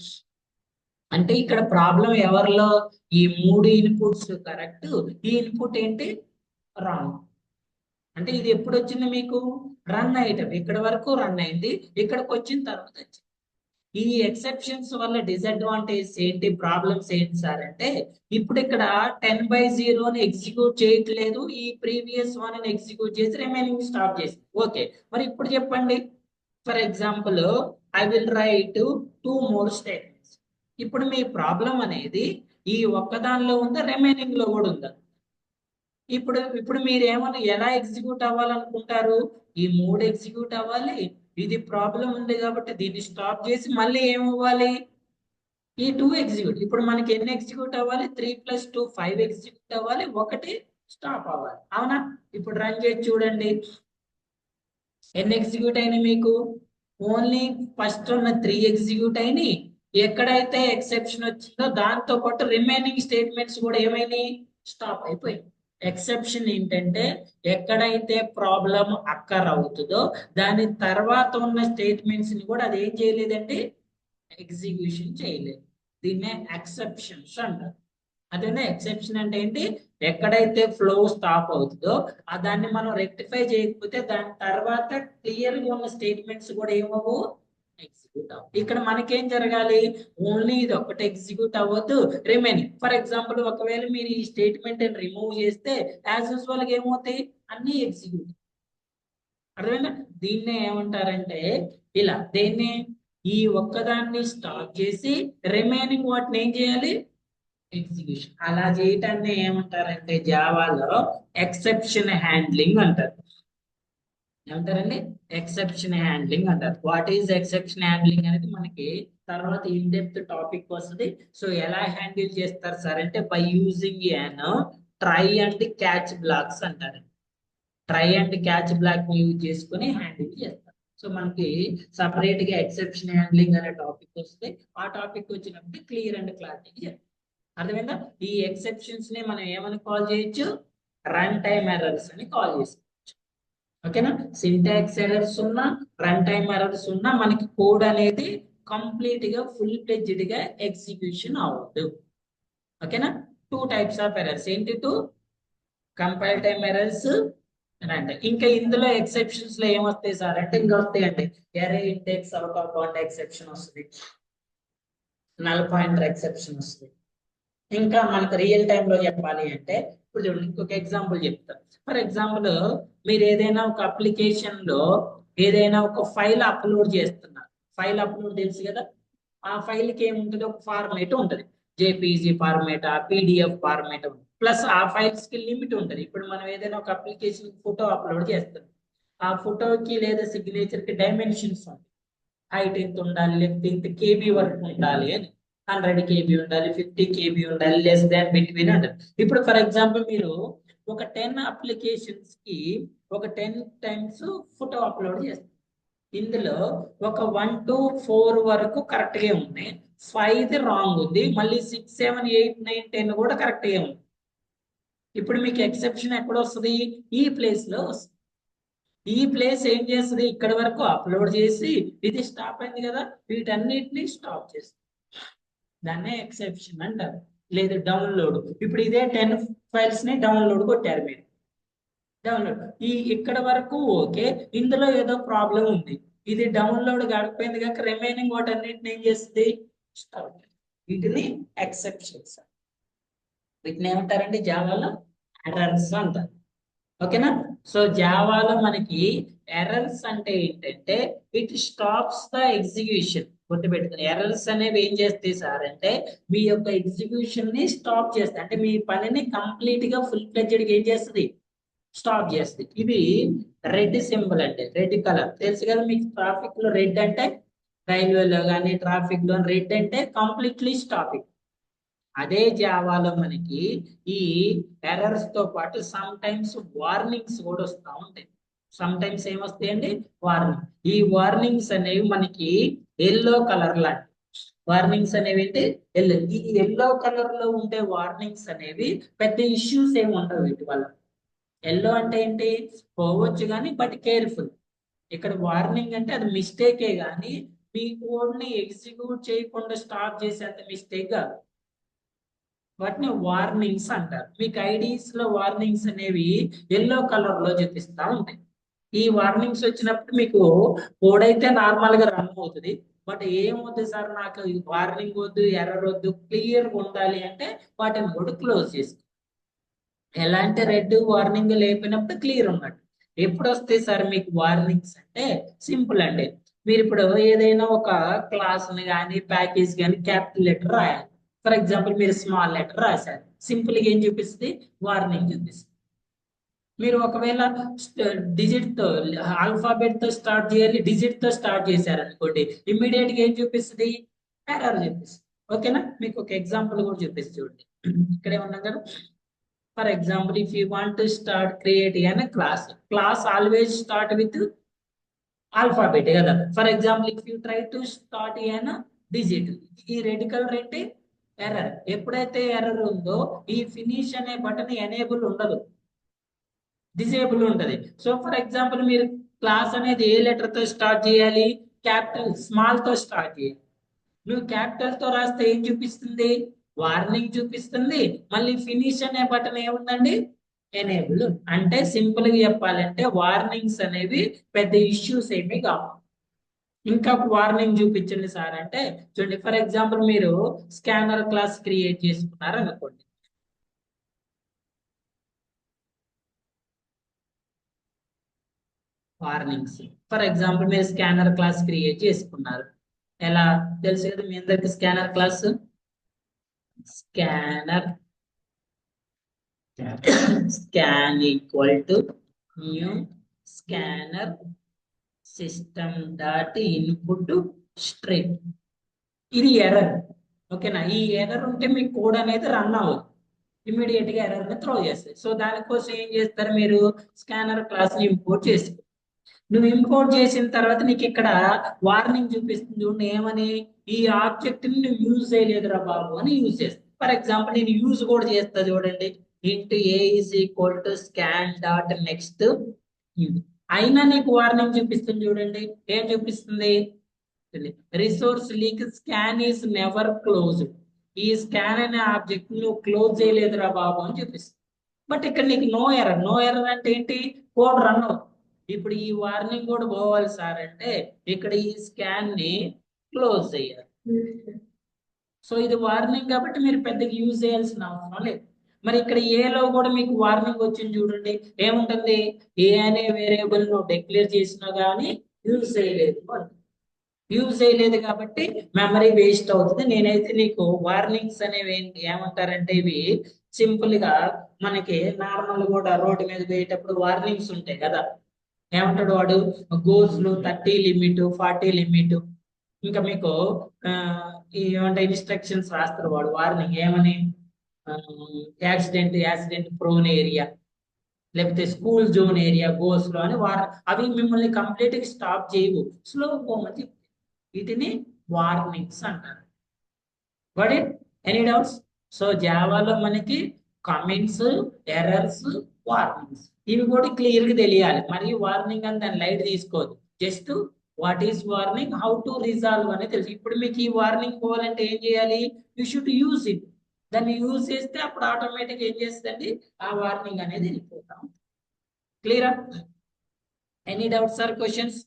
అంటే ఇక్కడ ప్రాబ్లం ఎవరిలో? ఈ 3 ఇన్పుట్స్ కరెక్ట్, ఈ ఇన్పుట్ ఏంటి రాంగ్. అంటే ఇది ఎప్పుడు వచ్చింది మీకు? రన్ అయ్యేటం ఇక్కడ వరకు రన్ అయింది, ఇక్కడికి వచ్చిన తర్వాత వచ్చింది. ఈ ఎక్సెప్షన్స్ వల్ల డిసడ్వాంటేజ్ ఏంటి, ప్రాబ్లమ్స్ ఏంటి సార్ అంటే ఇప్పుడు ఇక్కడ 10/0 ఎగ్జిక్యూట్ చేయట్లేదు, ఈ ప్రీవియస్ వన్ ఎగ్జిక్యూట్ చేసి రిమైనింగ్ స్టాప్ చేసి. ఓకే, మరి ఇప్పుడు చెప్పండి, for example I will write 2 more statements. ఇప్పుడు మీ ప్రాబ్లం అనేది ఈ ఒక్కదానిలో ఉందా, రిమైనింగ్ లో కూడా ఉందా? ఇప్పుడు మీరు ఏమన్నా ఎలా ఎగ్జిక్యూట్ అవ్వాలనుకుంటారు? ఈ 3 ఎగ్జిక్యూట్ అవ్వాలి, ఇది ప్రాబ్లం ఉంది కాబట్టి దీన్ని స్టాప్ చేసి మళ్ళీ ఏమవ్వాలి? ఈ 2 ఎగ్జిక్యూట్. ఇప్పుడు మనకి ఎన్ని ఎగ్జిక్యూట్ అవ్వాలి? 3 + 2 5 ఎగ్జిక్యూట్ అవ్వాలి, ఒకటి స్టాప్ అవ్వాలి. అవునా? ఇప్పుడు రన్ చేసి చూడండి, ఎన్ని ఎగ్జిక్యూట్ అయినాయి మీకు? ఓన్లీ ఫస్ట్ ఉన్న 3 ఎగ్జిక్యూట్ అయినాయి. ఎక్కడైతే ఎక్సెప్షన్ వచ్చిందో దాంతో పాటు రిమైనింగ్ స్టేట్మెంట్స్ కూడా ఏమైనాయి? స్టాప్ అయిపోయి. ఎక్సెప్షన్ ఏంటంటే ఎక్కడైతే ప్రాబ్లం అక్కర్ అవుతుందో దాని తర్వాత ఉన్న స్టేట్మెంట్స్ ని కూడా అది ఏం చేయలేదండి? ఎగ్జిక్యూషన్ చేయలేదు. దీన్నే ఎక్సెప్షన్స్ అంటారు. అదేనా ఎక్సెప్షన్ అంటే ఏంటి? ఎక్కడైతే ఫ్లో స్టాప్ అవుతుందో దాన్ని మనం రెక్టిఫై చేయకపోతే దాని తర్వాత క్లియర్ గా ఉన్న స్టేట్మెంట్స్ కూడా ఏమవు, ఎగ్జిక్యూట్ అవ్వవు. ఇక్కడ మనకేం జరగాలి? ఓన్లీ ఇది ఒక్కటి ఎగ్జిక్యూట్ అవ్వద్దు, రిమైనింగ్. ఫర్ ఎగ్జాంపుల్ ఒకవేళ మీరు ఈ స్టేట్మెంట్ రిమూవ్ చేస్తే యాజ్ యూజువల్ గా ఏమవుతాయి? అన్ని ఎగ్జిక్యూట్. అర్థమైందా? దీన్నే ఏమంటారంటే ఇలా, దీన్ని ఈ ఒక్కదాన్ని స్టాప్ చేసి రిమైనింగ్ వాటిని ఏం చేయాలి? ఎగ్జిక్యూషన్. అలా చేయటాన్ని ఏమంటారంటే జావాలో ఎక్సెప్షన్ హ్యాండ్లింగ్ అంటారు. ఏమంటారండి? ఎక్సెప్షన్ హ్యాండ్లింగ్ అంటారు. వాట్ ఈజ్ ఎక్సెప్షన్ హ్యాండ్లింగ్ అనేది మనకి తర్వాత ఇన్ డెప్త్ టాపిక్ వస్తుంది. సో ఎలా హ్యాండిల్ చేస్తారు సార్ అంటే by using an try and catch blocks అంటారు. Try and catch block use చేసుకుని హ్యాండిల్ చేస్తారు. సో మనకి సపరేట్ గా ఎక్సెప్షన్ హ్యాండ్లింగ్ అనే టాపిక్ వస్తే ఆ టాపిక్ వచ్చినప్పుడు క్లియర్ అండ్ క్లారిటీ చెప్తారు. అర్థమైందా? ఈ ఎక్సెప్షన్స్ ని మనం ఏమని కాల్ చేయొచ్చు? రన్ టైమ్ ఎర్రర్స్ అని కాల్ చేసుకోవచ్చు. ఓకేనా? సింటాక్స్ ఎర్రర్స్ ఉన్నా, రన్ టైమ్ ఎర్రర్స్ ఉన్నా మనకి కోడ్ అనేది కంప్లీట్ గా ఫుల్ ఫ్లెడ్జ్డ్ గా ఎగ్జిక్యూషన్ అవ్వదు. ఓకేనా? 2 టైప్స్ ఆఫ్ ఎర్రర్స్ ఏంటి? 2 కంపైల్ టైమ్ ఎర్రర్స్ అండ్ ఇంకా ఇందులో ఎక్సెప్షన్స్ లో ఏమొస్తాయి సార్ అంటే ఇంకా వస్తాయండి. Array index out of bound exception వస్తుంది, నల్ పాయింటర్ ఎక్సెప్షన్ వస్తుంది. ఇంకా మనకు రియల్ టైమ్ లో చెప్పాలి అంటే ఇప్పుడు చూడండి, ఇంకొక ఎగ్జాంపుల్ చెప్తాను. ఫర్ ఎగ్జాంపుల్ మీరు ఏదైనా ఒక అప్లికేషన్ లో ఏదైనా ఒక ఫైల్ అప్లోడ్ చేస్తున్నారు. ఫైల్ అప్లోడ్ తెలుసు కదా? ఆ ఫైల్ కి ఏముంటుంది? ఒక ఫార్మేట్ ఉంటుంది. JPG format, PDF format, plus ఆ ఫైల్స్ కి లిమిట్ ఉంటుంది. ఇప్పుడు మనం ఏదైనా ఒక అప్లికేషన్ ఫోటో అప్లోడ్ చేస్తాం. ఆ ఫోటోకి లేదా సిగ్నేచర్ కి డైమెన్షన్స్ ఉంటాయి. హైట్ ఎంత ఉండాలి, లెఫ్ట్ ఎంత కేబీ వరకు ఉండాలి అని. 100 కేబీ ఉండాలి, 50 కేబీ ఉండాలి, లెస్ దాన్ బిట్వీన్ ఉండాలి. ఇప్పుడు ఫర్ ఎగ్జాంపుల్ మీరు ఒక 10 అప్లికేషన్స్ కి ఒక 10 టైమ్స్ ఫోటో అప్లోడ్ చేస్తారు. ఇందులో ఒక 1 to 4 వరకు కరెక్ట్ గా ఉన్నాయి, 5 రాంగ్ ఉంది, మళ్ళీ 6, 7, 8, 9, 10 కూడా కరెక్ట్ గా ఉంది. ఇప్పుడు మీకు ఎక్సెప్షన్ ఎక్కడ వస్తుంది? ఈ ప్లేస్ లో వస్తుంది. ఈ ప్లేస్ ఏం చేస్తుంది? ఇక్కడ వరకు అప్లోడ్ చేసి ఇది స్టాప్ అయింది కదా, వీటన్నిటిని స్టాప్ చేస్తుంది. దాన్నే ఎక్సెప్షన్ అంటారు. లేదు డౌన్లోడ్, ఇప్పుడు ఇదే 10 ఫైల్స్ ని డౌన్లోడ్ కొట్టారు మీరు. డౌన్లోడ్ ఇక్కడ వరకు ఓకే, ఇందులో ఏదో ప్రాబ్లం ఉంది, ఇది డౌన్లోడ్ కాకపోయింది కాక రిమైనింగ్ వాటన్నిటిని ఏం చేస్తుంది? స్టాప్. వీటిని ఎక్సెప్షన్స్, వీటిని ఏమంటారండి జావాలో? ఎర్రర్స్ అంటారు. ఓకేనా? సో జావాలో మనకి ఎర్రర్స్ అంటే ఏంటంటే ఇట్ స్టాప్స్ ద ఎగ్జిక్యూషన్. గుర్తుపెట్టుకుని ఎర్రర్స్ అనేవి ఏం చేస్తాయి సార్ అంటే మీ యొక్క ఎగ్జిక్యూషన్ ని స్టాప్ చేస్తాయి. అంటే మీ పనిని కంప్లీట్ గా ఫుల్ ఫ్లెడ్జ్డ్ గా ఏం చేస్తుంది? స్టాప్ చేస్తుంది. ఇది రెడ్ సింబల్ అంటే రెడ్ కలర్ తెలుసు కదా మీకు. ట్రాఫిక్ లో రెడ్ అంటే రైల్వేలో కానీ ట్రాఫిక్ లో రెడ్ అంటే కంప్లీట్లీ స్టాపింగ్. అదే జావాలో మనకి ఈ ఎర్రర్స్ తో పాటు సమ్ టైమ్స్ వార్నింగ్స్ కూడా వస్తూ ఉంటాయి. సమ్ టైమ్స్ ఏమొస్తాయండి? వార్నింగ్. ఈ వార్నింగ్స్ అనేవి మనకి ఎల్లో కలర్ లాంటి వార్నింగ్స్ అనేవి ఏంటి? ఎల్లో. ఈ ఎల్లో కలర్ లో ఉండే వార్నింగ్స్ అనేవి పెద్ద ఇష్యూస్ ఏమి ఉండవు వీటి వల్ల. ఎల్లో అంటే ఏంటి? పోవచ్చు కానీ బట్ కేర్ఫుల్. ఇక్కడ వార్నింగ్ అంటే అది మిస్టేకే కానీ మీ కోడ్ ని ఎగ్జిక్యూట్ చేయకుండా స్టాప్ చేసేంత మిస్టేక్ కాదు. వాటిని వార్నింగ్స్ అంటారు. మీకు ఐడీస్ లో వార్నింగ్స్ అనేవి ఎల్లో కలర్ లో చూపిస్తా ఉంటాయి. ఈ వార్నింగ్స్ వచ్చినప్పుడు మీకు కోడ్ అయితే నార్మల్ గా రన్ అవుతుంది. బట్ ఏమవుతుంది సార్ నాకు వార్నింగ్ వద్దు, ఎర్రర్ వద్దు, క్లియర్ గా ఉండాలి అంటే వాటిని కూడా క్లోజ్ చేసుకో. ఎలాంటి రెడ్ వార్నింగ్ లేపినప్పుడు క్లియర్ ఉన్నట్టు. ఎప్పుడు వస్తాయి సార్ మీకు వార్నింగ్స్ అంటే సింపుల్ అండి. మీరు ఇప్పుడు ఏదైనా ఒక క్లాస్ ని కానీ ప్యాకేజ్ కానీ క్యాపిటల్ లెటర్ రాయాలి. ఫర్ ఎగ్జాంపుల్ మీరు స్మాల్ లెటర్ రాశారు, సింపుల్ గా ఏం చూపిస్తుంది? వార్నింగ్ చూపిస్తుంది. మీరు ఒకవేళ డిజిట్ తో ఆల్ఫాబెట్ తో స్టార్ట్ చేయాలి, డిజిట్ తో స్టార్ట్ చేశారు అనుకోండి, ఇమ్మీడియట్ గా ఏం చూపిస్తుంది? ఎర్రర్ చూపిస్తుంది. ఓకేనా? మీకు ఒక ఎగ్జాంపుల్ కూడా చూపిస్తుంది చూడండి. ఇక్కడే ఉన్నాం కదా. For example, if you want to start creating a class always start with alphabet కదా. For example, if you try to start an digit, ఈ రెడ్ కలర్ ఏంటి? ఎర్రర్. ఎప్పుడైతే ఎర్రర్ ఉందో ఈ ఫినిష్ అనే బటన్ ఎనేబుల్ ఉండదు, డిసేబుల్ ఉంటది. So for example మీరు క్లాస్ అనేది ఏ లెటర్ తో స్టార్ట్ చేయాలి? క్యాపిటల్ స్మాల్ తో స్టార్ట్ చేయాలి. నువ్వు క్యాపిటల్ తో రాస్తే ఏం చూపిస్తుంది? వార్నింగ్ చూపిస్తుంది, మళ్ళీ ఫినిష్ అనే బటన్ ఏముందండి, ఎనేబుల్. అంటే సింపుల్ గా చెప్పాలంటే వార్నింగ్స్ అనేవి పెద్ద ఇష్యూస్ ఏమీ కావు. ఇంకా వార్నింగ్ చూపించండి సార్ అంటే, చూడండి ఫర్ ఎగ్జాంపుల్ మీరు స్కానర్ క్లాస్ క్రియేట్ చేసుకున్నారు అనుకోండి. వార్నింగ్స్ ఫర్ ఎగ్జాంపుల్ మీరు స్కానర్ క్లాస్ క్రియేట్ చేసుకున్నారు. ఎలా తెలుసు కదా మీ అందరికి scanner class. Scanner scan equal to new scanner system dot input string. ఇది ఎర్రర్. ఓకేనా, ఈ ఎర్రర్ ఉంటే మీ కోడ్ అనేది రన్ అవ్వదు, ఇమీడియట్ గా ఎర్రర్ ని త్రో చేస్తాయి. సో దానికోసం ఏం చేస్తారు, మీరు స్కానర్ క్లాస్ ని ఇంపోర్ట్ చేసుకో. నువ్వు ఇంపోర్ట్ చేసిన తర్వాత నీకు ఇక్కడ వార్నింగ్ చూపిస్తుంది చూడండి, ఏమని, ఈ ఆబ్జెక్ట్ ని నువ్వు యూజ్ చేయలేదురా బాబు అని యూజ్ చేస్తాను. ఫర్ ఎగ్జాంపుల్ నేను యూజ్ కూడా చేస్తా చూడండి, into A is equal to scan dot next. అయినా నీకు వార్నింగ్ చూపిస్తుంది చూడండి, ఏం చూపిస్తుంది, resource leak scan is never closed. ఈ స్కాన్ అనే ఆబ్జెక్ట్ నువ్వు క్లోజ్ చేయలేదురా బాబు అని చూపిస్తుంది. బట్ ఇక్కడ నీకు నో ఎర్రర్. నో ఎర్రర్ అంటే ఏంటి, కోడ్ రన్ అవుతుంది. ఇప్పుడు ఈ వార్నింగ్ కూడా పోవాలి సార్ అంటే ఇక్కడ ఈ స్కాన్ ని క్లోజ్ చేయాలి. సో ఇది వార్నింగ్ కాబట్టి మీరు పెద్దగా యూజ్ చేయాల్సిన అవసరం లేదు. మరి ఇక్కడ ఏలో కూడా మీకు వార్నింగ్ వచ్చింది చూడండి, ఏముంటుంది, ఏ అనే వేరియబుల్ నువ్వు డిక్లేర్ చేసినా కానీ యూజ్ చేయలేదు. యూజ్ చేయలేదు కాబట్టి మెమరీ వేస్ట్ అవుతుంది. నేనైతే నీకు వార్నింగ్స్ అనేవి ఏమంటారంటే, ఇవి సింపుల్ గా మనకి నార్మల్ కూడా రోడ్డు మీద పోయేటప్పుడు వార్నింగ్స్ ఉంటాయి కదా, ఏమంటాడు వాడు, గోస్ లో 30 లిమిట్ 40 లిమిట్. ఇంకా మీకు ఆ, ఈ ఏమంటే ఇన్స్ట్రక్షన్స్ రాస్తారు వాడు వార్నింగ్ ఏమని, యాక్సిడెంట్ ప్రోన్ ఏరియా, లేకపోతే స్కూల్ జోన్ ఏరియా గోస్ లో అని అవి మిమ్మల్ని కంప్లీట్ గా స్టాప్ చేయవు, స్లో పోమని చెప్తాయి. వీటిని వార్నింగ్స్ అంటారు. Got it, any doubts? So జావాలో మనకి కమెంట్స్, ఎర్రర్స్, వార్నింగ్స్ ఇవి కూడా క్లియర్ గా తెలియాలి. మరియు వార్నింగ్ అని దాన్ని లైట్ తీసుకోవద్దు, just what is warning, how to resolve అనేది తెలుసు. ఇప్పుడు మీకు ఈ వార్నింగ్ పోవాలంటే ఏం చేయాలి, యూ షుడ్ యూజ్ ఇట్. దాన్ని యూజ్ చేస్తే అప్పుడు ఆటోమేటిక్ ఏం చేస్తుంది, ఆ వార్నింగ్ అనేది వెళ్ళిపోతాం. క్లియరా? Any doubts or questions?